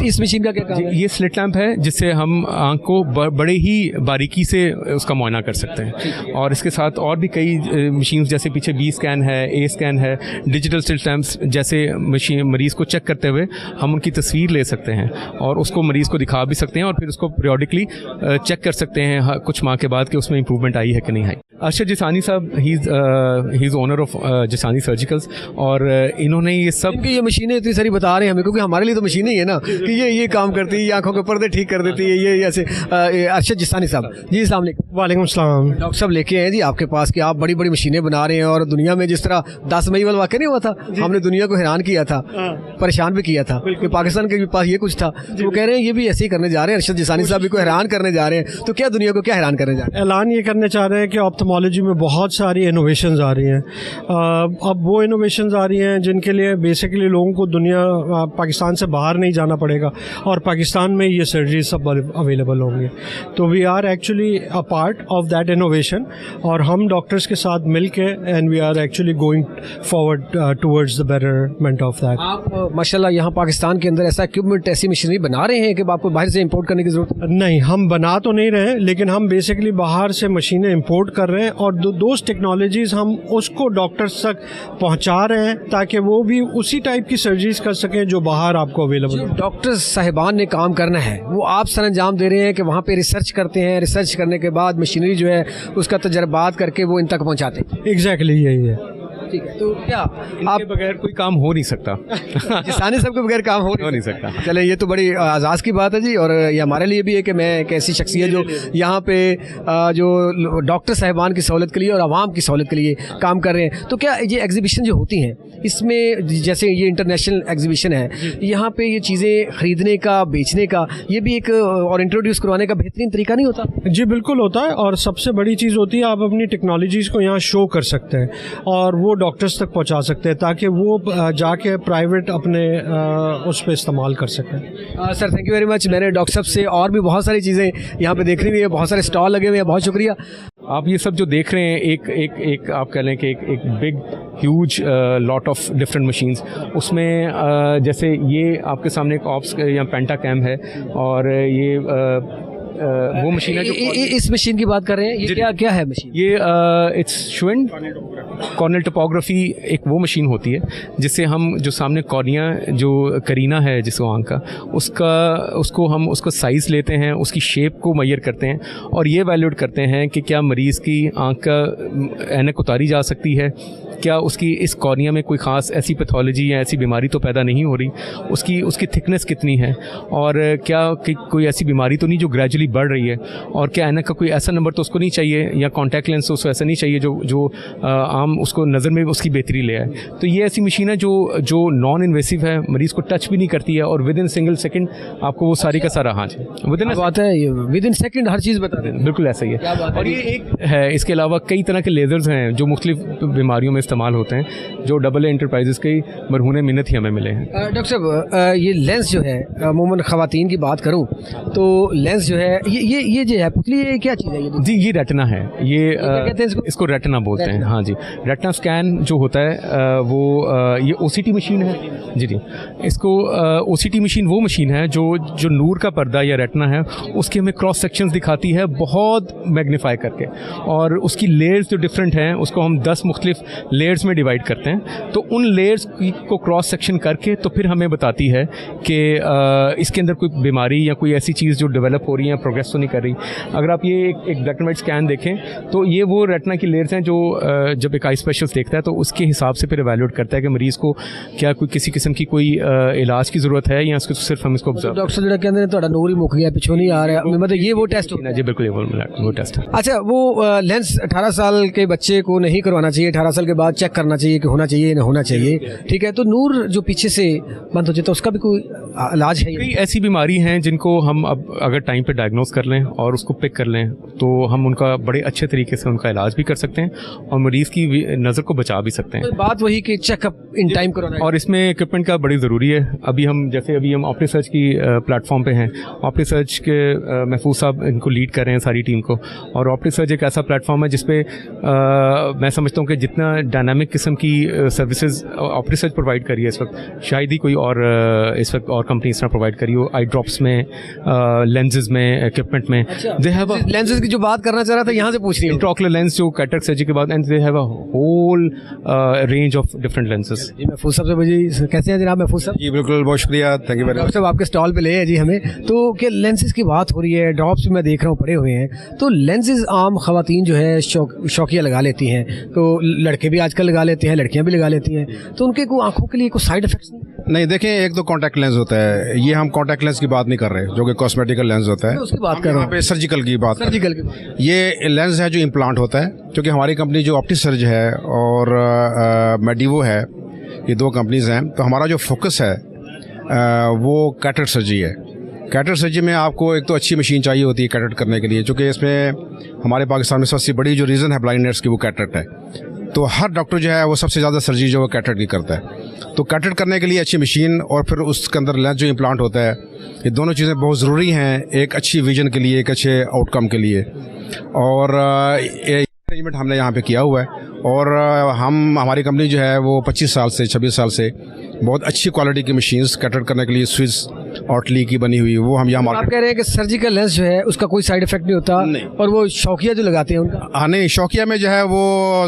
इस मशीन का क्या काम है? ये स्लिट लैम्प है जिससे हम आँख को बड़े ही बारीकी से उसका मुआयना कर सकते हैं। और इसके साथ और भी कई मशीन जैसे पीछे बी स्कैन है, ए स्कैन है, डिजिटल स्लिट लैम्प्स जैसे मशीन मरीज़ को चेक करते हुए हम उनकी तस्वीर ले सकते हैं और उसको मरीज़ को दिखा भी सकते हैं और फिर उसको पीरियडिकली चेक कर सकते हैं कुछ माह के बाद कि उसमें इंप्रूवमेंट आई है कि नहीं आई। अरशद जिसानी साहब he is owner of Jisani surgicals, और इन्होंने ये सब ये मशीनें इतनी सारी बता रहे हैं हमें, क्योंकि हमारे लिए तो मशीनें ही है ना कि ये काम करती है, ये आंखों के पर्दे ठीक कर देती है, ये ऐसे। अरशद जिसानी साहब जी, अस्सलाम वालेकुम। वालेकुम सलाम। डॉक्टर साहब लेके आए जी आपके पास कि आप बड़ी बड़ी मशीनें बना रहे हैं, और दुनिया में जिस तरह 10 मई वाला वाक़या नहीं हुआ था, हमने दुनिया को हैरान किया था, परेशान भी किया था कि पाकिस्तान के पास ये कुछ था, तो वो कह रहे हैं ये भी ऐसे ही करने जा रहे हैं। अरशद जिसानी साहब भी को हैरान करने जा रहे हैं, तो क्या दुनिया को क्या हैरान करने जा रहे हैं? ऐलान ये करने चाह रहे हैं कि ऑप्थेमोलॉजी में बहुत सारी इनोवेशंस आ रही हैं। अब वो इनोवेशंस आ रही हैं जिनके लिए बेसिकली लोगों को पाकिस्तान से बाहर नहीं जाना पड़ेगा और पाकिस्तान में ये सर्जरी सब अवेलेबल होंगे। तो we are actually a part of that innovation, और हम डॉक्टर्स के साथ मिल के and we are actually going forward towards the betterment of that. आप माशाल्लाह यहाँ पाकिस्तान के अंदर ऐसा इक्विपमेंट, ऐसी मशीनरी बना रहे हैं कि आपको बाहर से इंपोर्ट करने की जरूरत नहीं, हम बना तो नहीं रहे, लेकिन हम बेसिकली बाहर से मशीनें इंपोर्ट कर रहे हैं और दोज टेक्नोलॉजीज़ हम उसको डॉक्टर्स तक पहुंचा रहे हैं ताकि वो भी उसी टाइप की सर्जरीज कर सकें जो बाहर आपको अवेलेबल है। डॉक्टर साहिबान ने काम करना है वो आप सर अंजाम दे रहे हैं कि वहाँ पे रिसर्च करते हैं, रिसर्च करने के बाद मशीनरी जो है उसका तजर्बात करके वो इन तक पहुँचाते हैं। एग्जैक्टली यही है। ठीक है, तो क्या आप बगैर कोई काम हो नहीं सकता। जिसानी सबके बगैर काम हो नहीं सकता। चले, ये तो बड़ी आज़ाज़ की बात है जी, और ये हमारे लिए भी है कि मैं एक ऐसी शख्सियत जो यहाँ पे जो डॉक्टर साहिबान की सहूलत के लिए और आवाम की सहूलत के लिए काम कर रहे हैं। तो क्या ये एग्जीबिशन जो होती हैं इसमें, जैसे ये इंटरनेशनल एग्जीबिशन है, यहाँ पे ये चीज़ें ख़रीदने का, बेचने का, ये भी एक और इंट्रोड्यूस करवाने का बेहतरीन तरीका नहीं होता? जी बिल्कुल होता है, और सबसे बड़ी चीज़ होती है आप अपनी टेक्नोलॉजीज़ को यहाँ शो कर सकते हैं और वो डॉक्टर्स तक पहुँचा सकते हैं ताकि वो जाके प्राइवेट अपने उस पर इस्तेमाल कर सकें। Sir thank you very much. मैंने डॉक्टर साहब से और भी बहुत सारी चीज़ें यहाँ पे देखनी हुई है, बहुत सारे स्टॉल लगे हुए हैं, बहुत शुक्रिया। आप ये सब जो देख रहे हैं, एक आप कह लें कि एक big huge lot of different machines, उसमें जैसे ये आपके सामने एक ऑप्स या पेंटा कैम है, और ये वो मशीन है जो इस मशीन की बात कर रहे हैं, ये क्या है मशीन? ये इट्स श्विन कॉर्नियल टोपोग्राफी, एक वो मशीन होती है जिससे हम जो सामने कॉर्निया जो करीना है जिसको आँख का, उसको साइज़ लेते हैं, उसकी शेप को मेजर करते हैं और ये वैल्यूएट करते हैं कि क्या मरीज़ की आँख का ऐनक उतारी जा सकती है, क्या उसकी इस कॉर्निया में कोई ख़ास ऐसी पैथोलॉजी या ऐसी बीमारी तो पैदा नहीं हो रही, उसकी थिकनेस कितनी है, और क्या कोई ऐसी बीमारी तो नहीं जो ग्रेजुअली बढ़ रही है, और क्या ऐनक का कोई ऐसा नंबर तो उसको नहीं चाहिए या कॉन्टैक्ट लेंस तो उसको ऐसा नहीं चाहिए जो आम उसको नज़र में उसकी बेहतरी ले आए। तो ये ऐसी मशीन है जो नॉन इन्वेसिव है, मरीज़ को टच भी नहीं करती है और विद इन सिंगल सेकेंड आपको वो सारी का सारा, हाँ जी, विद इन सेकेंड हर चीज़ बता दें, बिल्कुल ऐसा ही है। और ये एक है, इसके अलावा कई तरह के लेज़र्स हैं जो मुख्तलिफ बीमारियों में इस्तेमाल होते हैं, जो डबल एंटरप्राइजेस के मरहूने मिन्नत ही हमें मिले हैं। डॉक्टर साहब, ये लेंस जो है, अमूमन ख़वातीन की बात करूँ तो लेंस जो है, ये जो है पुतली, ये क्या चीज़ है? जी ये रेटिना है, ये कहते हैं इसको रेटिना बोलते हैं। हाँ जी, रेटिना स्कैन जो होता है वो ये OCT मशीन है जी। इसको OCT मशीन वो मशीन है जो नूर का पर्दा या रेटिना है उसके हमें क्रॉस सेक्शंस दिखाती है बहुत मैग्नीफाई करके, और उसकी लेयर्स जो डिफरेंट हैं उसको हम 10 मुख्तलिफ लेयर्स में डिवाइड करते हैं। तो उन लेयर्स को क्रॉस सेक्शन करके तो फिर हमें बताती है कि इसके अंदर कोई बीमारी या कोई ऐसी चीज़ जो डेवलप हो रही है, प्रोग्रेस तो नहीं कर रही। अगर आप ये एक ब्लैक एंड वाइट स्कैन देखें तो ये वो रेटिना की लेयर्स हैं जो जब एक आई स्पेशलिस्ट देखता है तो उसके हिसाब से फिर एवेल्यूएट करता है कि मरीज़ को क्या कोई किसी किस्म की कोई इलाज की ज़रूरत है या उसको सिर्फ हम इसको ऑब्जर्व। डॉक्टर जो कहते हैं थोड़ा नूर ही मुक गया, पिछों नहीं आ रहा है, मतलब ये वो टेस्ट होना जी, बिल्कुल वो टेस्ट है। अच्छा, वो लेंस 18 साल के बच्चे को नहीं करवाना चाहिए, 18 साल के बाद चेक करना चाहिए कि होना चाहिए ना होना चाहिए, ठीक है? तो नूर जो पीछे से बंद हो जाता है उसका भी कोई इलाज है? कई ऐसी बीमारी हैं जिनको हम अब अगर टाइम पे डायग्नोस कर लें और उसको पिक कर लें तो हम उनका बड़े अच्छे तरीके से उनका इलाज भी कर सकते हैं और मरीज़ की नज़र को बचा भी सकते हैं। तो बात वही कि चेकअप इन टाइम कराना है, और इसमें इक्विपमेंट का बड़ी ज़रूरी है। अभी हम ऑप्टी सर्च की प्लेटफॉर्म पे हैं, ऑप्टी सर्च के महफूज साहब इनको लीड कर रहे हैं सारी टीम को, और ऑप्टी सर्च एक ऐसा प्लेटफॉर्म है जिसपे मैं समझता हूँ कि जितना डायनामिक किस्म की सर्विसेज ऑप्टी सर्च प्रोवाइड करी है इस वक्त शायद ही कोई और इस वक्त और कंपनी इस तरह प्रोवाइड करी हो, आई ड्रॉप्स में, लेंसेज में, इक्विपमेंट में। दे हैव लेंसेज की जो बात करना चाह रहा था यहाँ से पूछ रही हूँ, इंट्राओकुलर लेंस जो कैटरेक्ट सर्जरी के बाद, and they have a whole range of different lenses. जी महफूज साहब से जी, कैसे हैं जनाब महफूज साहब? जी बिल्कुल, बहुत शुक्रिया, थैंक यू वेरी मच। साहब आपके स्टॉल पे ले हैं जी हमें, तो क्या लेंसेज की बात हो रही है, ड्रॉप्स भी मैं देख रहा हूँ पड़े हुए हैं, तो लेंसेज आम खवातीन जो है शौकिया लगा लेती हैं, तो लड़के भी आजकल लगा लेते हैं, लड़कियाँ भी लगा लेती हैं, तो उनके को आंखों के लिए कोई साइड इफेक्ट्स नहीं? देखें, एक तो कॉन्टैक्ट लेंस होता है, ये हम कॉन्टैक्ट लेंस की बात नहीं कर रहे जो कि कॉस्मेटिकल लेंस होता है, उसकी बात कर रहा हूँ, सर्जिकल की बात। सर्जिकल की ये लेंस है जो इम्प्लांट होता है, क्योंकि हमारी कंपनी जो ऑप्टी सर्ज है और मेडिवो है, ये दो कंपनीज हैं, तो हमारा जो फोकस है वो कैटरेक्ट सर्जरी है। कैटरेक्ट सर्जरी में आपको एक तो अच्छी मशीन चाहिए होती है कैटरेक्ट करने के लिए, क्योंकि इसमें हमारे पाकिस्तान में सबसे बड़ी जो रीज़न है ब्लाइंडनेस की वो कैटरेक्ट है, तो हर डॉक्टर जो है वो सबसे ज़्यादा सर्जरी जो है कैटरेक्ट की करता है। तो कैटरेक्ट करने के लिए अच्छी मशीन और फिर उसके अंदर लेंस जो इम्प्लांट होता है, ये दोनों चीज़ें बहुत ज़रूरी हैं एक अच्छी विजन के लिए, एक अच्छे आउटकम के लिए, और अरेंजमेंट हमने यहाँ पे किया हुआ है। और हमारी कंपनी जो है वो 25 साल से 26 साल से बहुत अच्छी क्वालिटी की मशीन्स कैटर करने के लिए स्विस ऑटली की बनी हुई, वो हम यहाँ आप मार्केट। कह रहे हैं कि सर्जिकल लेंस जो है उसका कोई साइड इफेक्ट नहीं होता, नहीं। और वो शौकिया जो लगाते हैं उनका हाँ नहीं, शौकिया में जो है वो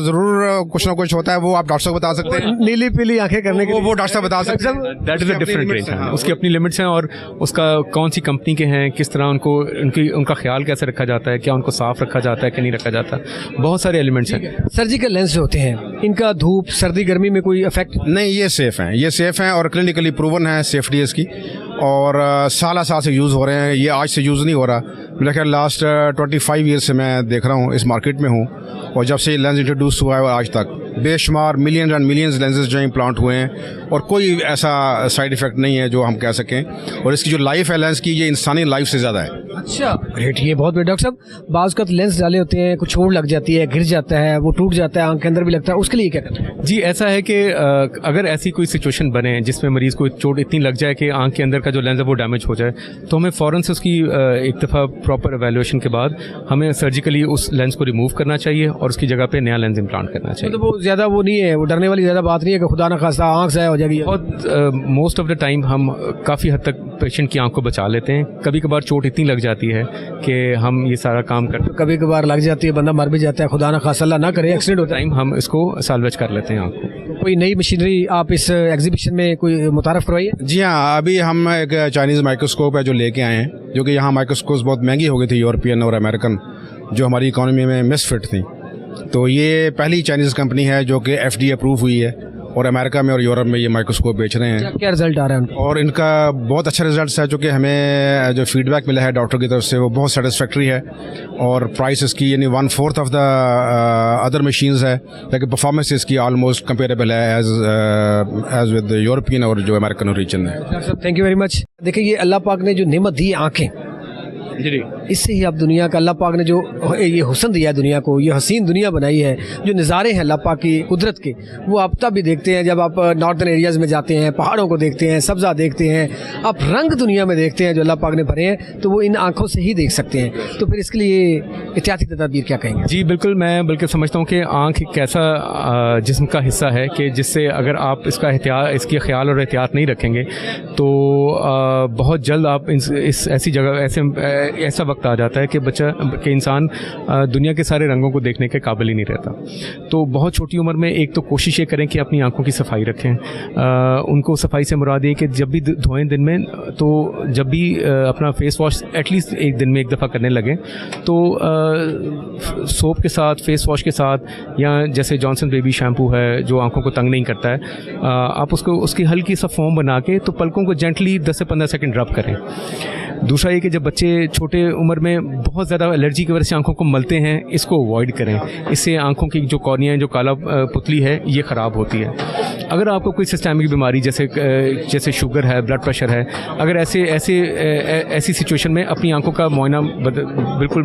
ज़रूर कुछ ना कुछ होता है, वो आप डॉक्टर साहब बता सकते हैं। नीली पीली आंखें करने के वो डॉक्टर साहब बता सकते हैं। That is a different range है, उसकी अपनी लिमिट्स हैं, और उसका कौन सी कंपनी के हैं, किस तरह उनको उनका ख्याल कैसे रखा जाता है, क्या उनको साफ़ रखा जाता है कि नहीं रखा जाता, बहुत सारे एलिमेंट्स हैं। सर्जिकल लेंस जो होते हैं इनका धूप सर्दी गर्मी में कोई इफेक्ट नहीं, ये सेफ़ हैं, ये सेफ़ हैं और क्लिनिकली प्रूवन है सेफ्टी इसकी, और साल से यूज़ हो रहे हैं, ये आज से यूज़ नहीं हो रहा। मेरा ख्याल लास्ट 25 ईयर से मैं देख रहा हूँ, इस मार्केट में हूँ, और जब से ये लेंस इंट्रोड्यूस हुआ है आज तक बेशुमार मिलियन एंड मिलियंस लेंसेज जो इम्प्लांट हुए हैं, और कोई ऐसा साइड इफ़ेक्ट नहीं है जो हम कह सकें, और इसकी जो लाइफ है लेंस की, ये इंसानी लाइफ से ज़्यादा है। अच्छा ग्रेट, ये बहुत बढ़िया। डॉक्टर साहब, बाज़ का लेंस डाले होते हैं, कुछ चोट लग जाती है, गिर जाता है, वो टूट जाता है, आंख के अंदर भी लगता है, उसके लिए क्या करते हैं? जी, ऐसा है कि अगर ऐसी कोई सिचुएशन बने जिसमें मरीज़ को चोट इतनी लग जाए कि आंख के अंदर का जो लेंस है वो डैमेज हो जाए, तो हमें फ़ौरन से उसकी एक दफ़ा प्रॉपर एवेल्यूएशन के बाद हमें सर्जिकली उस लेंस को रिमूव करना चाहिए और उसकी जगह पे नया लेंस इम्प्लांट करना चाहिए। तो वो ज़्यादा वो नहीं है, वो डरने वाली ज़्यादा बात नहीं है कि खुदा ना खास्ता आंख ज़ाया हो जाएगी। और मोस्ट ऑफ द टाइम हम काफ़ी हद तक पेशेंट की आंख को बचा लेते हैं। कभी कभार चोट इतनी लग जाती है कि हम ये सारा काम करते हैं, कभी कभार लग जाती है, बंदा मर भी जाता है, खुदा ना खास्ता अल्लाह ना करे एक्सीडेंट होता है, टाइम हम इसको साल्वेज कर लेते हैं आंख को। तो कोई नई मशीनरी आप इस एग्जीबिशन में कोई मुतारफ़ करवाइए? जी हाँ, अभी हम एक चाइनीज़ माइक्रोस्कोप है जो लेके आए हैं, जो कि यहाँ माइक्रोस्कोप बहुत महंगी हो गई थी यूरोपियन और अमेरिकन, जो हमारी इकोनॉमी में मिसफिट थी। तो ये पहली चाइनीज़ कंपनी है जो कि FDA अप्रूव हुई है, और अमेरिका में और यूरोप में ये माइक्रोस्कोप बेच रहे हैं। क्या रिजल्ट आ रहा है उनका? और इनका बहुत अच्छा रिजल्ट है, जो कि हमें जो फीडबैक मिला है डॉक्टर की तरफ से वो बहुत सेटिस्फैक्ट्री है, और प्राइस इसकी यानी 1/4 ऑफ द अदर मशीन्स है, लेकिन परफॉर्मेंस इसकी ऑलमोस्ट कंपेरेबल है एज विद यूरोपियन और जो अमेरिकन रीजन है। Thank you very much. देखिए, ये अल्लाह पाक ने जो नेमत दी आँखें, जी, इससे ही आप दुनिया का, अल्लाह पाक ने जो ये हुस्न दिया है दुनिया को, ये हसीन दुनिया बनाई है, जो नज़ारे हैं अल्लाह पाक की कुदरत के, वो आप तब भी देखते हैं जब आप नॉर्थन एरियाज़ में जाते हैं, पहाड़ों को देखते हैं, सब्ज़ा देखते हैं, आप रंग दुनिया में देखते हैं जो अल्लाह पाक ने भरे हैं, तो वो इन आँखों से ही देख सकते हैं। तो फिर इसके लिए एहतियाती तदाबीर क्या कहेंगे? जी बिल्कुल, मैं बल्कि समझता हूँ कि आँख एक ऐसा जिस्म का हिस्सा है कि जिससे अगर आप इसकी ख्याल और एहतियात नहीं रखेंगे तो बहुत जल्द आप इस ऐसी जगह ऐसा वक्त आ जाता है कि इंसान दुनिया के सारे रंगों को देखने के काबिल ही नहीं रहता। तो बहुत छोटी उम्र में एक तो कोशिश ये करें कि अपनी आंखों की सफाई रखें। उनको सफाई से मुराद ये कि जब भी धोएं दिन में, तो जब भी अपना फेस वॉश एटलीस्ट एक दिन में एक दफ़ा करने लगें, तो सोप के साथ, फेस वॉश के साथ, या जैसे जॉनसन बेबी शैम्पू है जो आंखों को तंग नहीं करता है, आप उसकी हल्की सा फोम बना के तो पलकों को जेंटली 10 से 15 सेकंड रब करें। दूसरा ये कि जब बच्चे छोटे उम्र में बहुत ज़्यादा एलर्जी की वजह से आंखों को मलते हैं, इसको अवॉइड करें। इससे आंखों की जो कॉर्निया है, जो काला पुतली है, ये ख़राब होती है। अगर आपको कोई सिस्टमिक बीमारी जैसे शुगर है, ब्लड प्रेशर है, अगर ऐसी सिचुएशन में अपनी आंखों का मुआयना बिल्कुल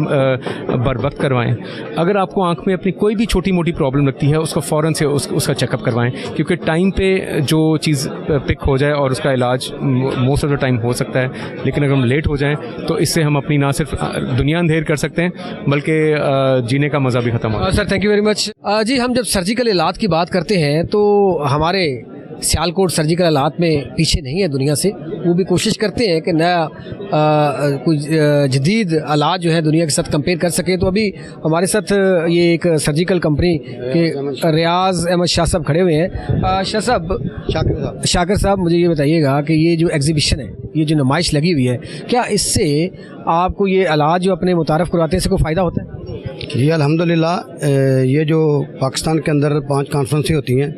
बर वक्त करवाएं। अगर आपको आंख में अपनी कोई भी छोटी मोटी प्रॉब्लम लगती है, उसको फ़ौरन से उसका चेकअप करवाएं, क्योंकि टाइम पे जो चीज़ पिक हो जाए और उसका इलाज मोस्ट ऑफ द टाइम हो सकता है, लेकिन अगर हम लेट हो जाएं तो इससे हम अपनी ना सिर्फ दुनिया अंधेर कर सकते हैं बल्कि जीने का मज़ा भी ख़त्म हो। Sir thank you very much. जी, हम जब सर्जिकल इलाज की बात करते हैं तो हमारे सियालकोट सर्जिकल इलाज में पीछे नहीं है दुनिया से, वो भी कोशिश करते हैं कि नया कोई जदीद इलाज जो है दुनिया के साथ कंपेयर कर सके। तो अभी हमारे साथ ये एक सर्जिकल कंपनी के रियाज अहमद शाह साहब खड़े हुए हैं। शाह साहब, शाकिर साहब, मुझे ये बताइएगा कि ये जो एग्जीबिशन है, ये जो नुमाइश लगी हुई है, क्या इससे आपको ये इलाज जो अपने मुतारफ़ करवाते हैं, इससे कोई फ़ायदा होता है? जी अल्हम्दुलिल्लाह, ये जो पाकिस्तान के अंदर 5 कॉन्फ्रेंसें होती हैं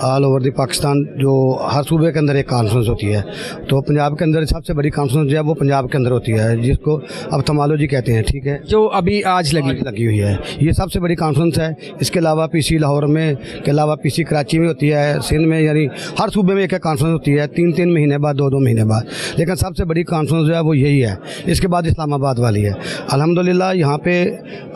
ऑल ओवर द पाकिस्तान, जो हर सूबे के अंदर एक कॉन्फ्रेंस होती है, तो पंजाब के अंदर सबसे बड़ी कॉन्फ्रेंस जो है वो पंजाब के अंदर होती है, जिसको ऑप्थेमोलॉजी कहते हैं, ठीक है, जो अभी आज लगी हुई है। ये सबसे बड़ी कॉन्फ्रेंस है। इसके अलावा PC लाहौर में, के अलावा PC कराची में होती है, सिंध में, यानी हर सूबे में एक कॉन्फ्रेंस होती है, 3-3 महीने बाद, 2-2 महीने बाद। लेकिन सबसे बड़ी कॉन्फ्रेंस जो है वो यही है। इसके बाद इस्लामाबाद वाली है। अल्हम्दुलिल्लाह यहाँ पे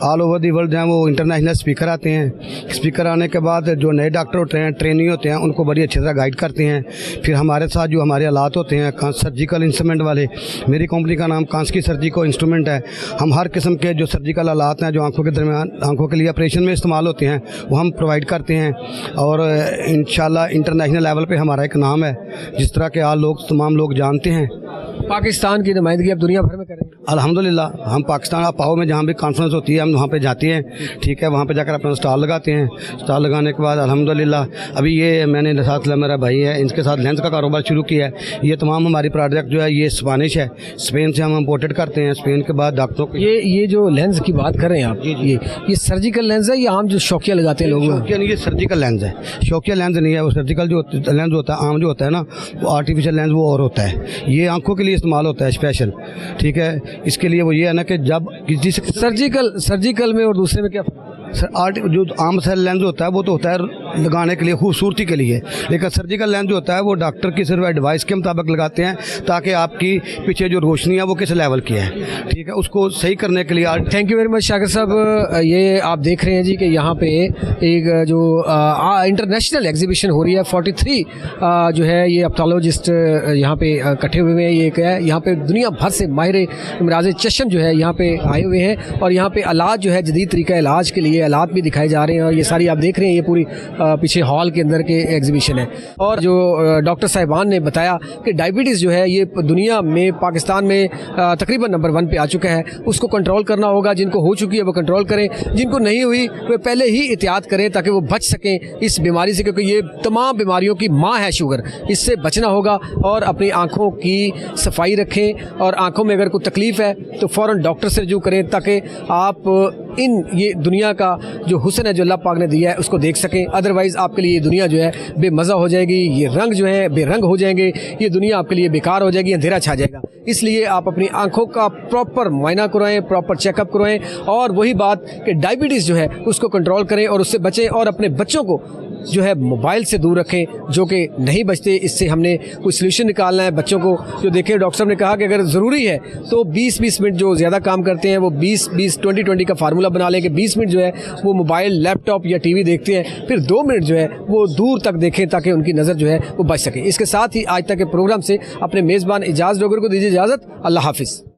ऑल ओवर दी वर्ल्ड जो है वो इंटरनेशनल स्पीकर आते हैं। स्पीकर आने के बाद जो नए डॉक्टर होते हैं, ट्रेनिंग होते हैं उनको बड़ी अच्छी तरह गाइड करते हैं। फिर हमारे साथ जो हमारे आलात होते हैं सर्जिकल इंस्ट्रूमेंट वाले, मेरी कंपनी का नाम कांस्की सर्जिकल इंस्ट्रूमेंट है। हम हर किस्म के जो सर्जिकल आलात हैं जो आंखों के दरमियान आंखों के लिए ऑपरेशन में इस्तेमाल होते हैं वो हम प्रोवाइड करते हैं। और इंशाल्लाह इंटरनेशनल लेवल पे हमारा एक नाम है, जिस तरह के आज लोग तमाम लोग जानते हैं। पाकिस्तान की नुमाइंदगी अब दुनिया भर में करेंगे अल्हम्दुलिल्लाह। हम पाकिस्तान पाओ में जहाँ भी कॉन्फ्रेंस होती है हम वहाँ पे जाते हैं, ठीक है, वहाँ पे जाकर अपना स्टॉल लगाते हैं। स्टॉल लगाने के बाद अल्हम्दुलिल्लाह अभी ये मैंने साथ मेरा भाई है, इनके साथ लेंस का कारोबार शुरू किया है। ये तमाम हमारी प्रोडक्ट जो है ये स्पेनिश है, स्पेन से हम इम्पोर्टेड करते हैं। स्पेन के बाद डॉक्टरों को ये जो लेंस की बात कर रहे हैं आप, ये सर्जिकल लेंस है या आम जो शौकिया लगाते हैं लोग? शौकिया नहीं, ये सर्जिकल लेंस है, शौकिया लेंस नहीं है। वो सर्जिकल जो लेंस होता है, आम जो होता है ना, वो आर्टिफिशियल लेंस वो और होता है। ये आंखों के लिए इस्तेमाल होता है स्पेशल, ठीक है। इसके लिए वो ये है ना कि जब किसी सर्जिकल में और दूसरे में क्या जो आम सेल लेंस होता है वो तो होता है लगाने के लिए, खूबसूरती के लिए, लेकिन सर्जिकल लेंस जो होता है वो डॉक्टर की सिर्फ एडवाइस के मुताबिक लगाते हैं ताकि आपकी पीछे जो रोशनी है वो किस लेवल की है, ठीक है, उसको सही करने के लिए। Thank you very much Shakir साहब। ये आप देख रहे हैं जी कि यहाँ पे एक जो इंटरनेशनल एग्जीबिशन हो रही है, 43 जो है ये ऑप्थेल्मोलॉजिस्ट यहाँ पे इकट्ठे हुए हैं। ये एक है यहाँ पे दुनिया भर से माहिर इमराज चश्म जो है यहाँ पे आए हुए हैं और यहाँ पे इलाज जो है जदीद तरीका इलाज के लिए आलात भी दिखाए जा रहे हैं। और ये सारी आप देख रहे हैं ये पूरी पीछे हॉल के अंदर के एग्जीबिशन है। और जो डॉक्टर साहिबान ने बताया कि डायबिटीज़ जो है ये दुनिया में पाकिस्तान में तकरीबन नंबर 1 पे आ चुका है। उसको कंट्रोल करना होगा, जिनको हो चुकी है वो कंट्रोल करें, जिनको नहीं हुई वे पहले ही एहतियात करें ताकि वो बच सकें इस बीमारी से, क्योंकि ये तमाम बीमारियों की माँ है शुगर। इससे बचना होगा और अपनी आँखों की सफाई रखें और आँखों में अगर कोई तकलीफ़ है तो फ़ौरन डॉक्टर से रजू करें ताकि आप इन ये दुनिया का जो हुस्न है जो अल्लाह पाक ने दिया है उसको देख सकें। अदरवाइज़ आपके लिए ये दुनिया जो है बेमज़ा हो जाएगी, ये रंग जो है बेरंग हो जाएंगे, ये दुनिया आपके लिए बेकार हो जाएगी, अंधेरा छा जाएगा। इसलिए आप अपनी आंखों का प्रॉपर मुआयना करवाएं, प्रॉपर चेकअप करवाएं और वही बात कि डायबिटीज़ जो है उसको कंट्रोल करें और उससे बचें और अपने बच्चों को जो है मोबाइल से दूर रखें जो कि नहीं बचते। इससे हमने कोई सोल्यूशन निकालना है बच्चों को। जो देखें डॉक्टर साहब ने कहा कि अगर ज़रूरी है तो 20-20 मिनट जो ज़्यादा काम करते हैं वो 20-20-20-20 का फार्मूला बना लें कि 20 मिनट जो है वो मोबाइल, लैपटॉप या टीवी देखते हैं, फिर 2 मिनट जो है वो दूर तक देखें ताकि उनकी नज़र जो है वो बच सके। इसके साथ ही आज तक के प्रोग्राम से अपने मेज़बान इजाज़ डोगर को दीजिए इजाज़त। अल्लाह हाफिज़।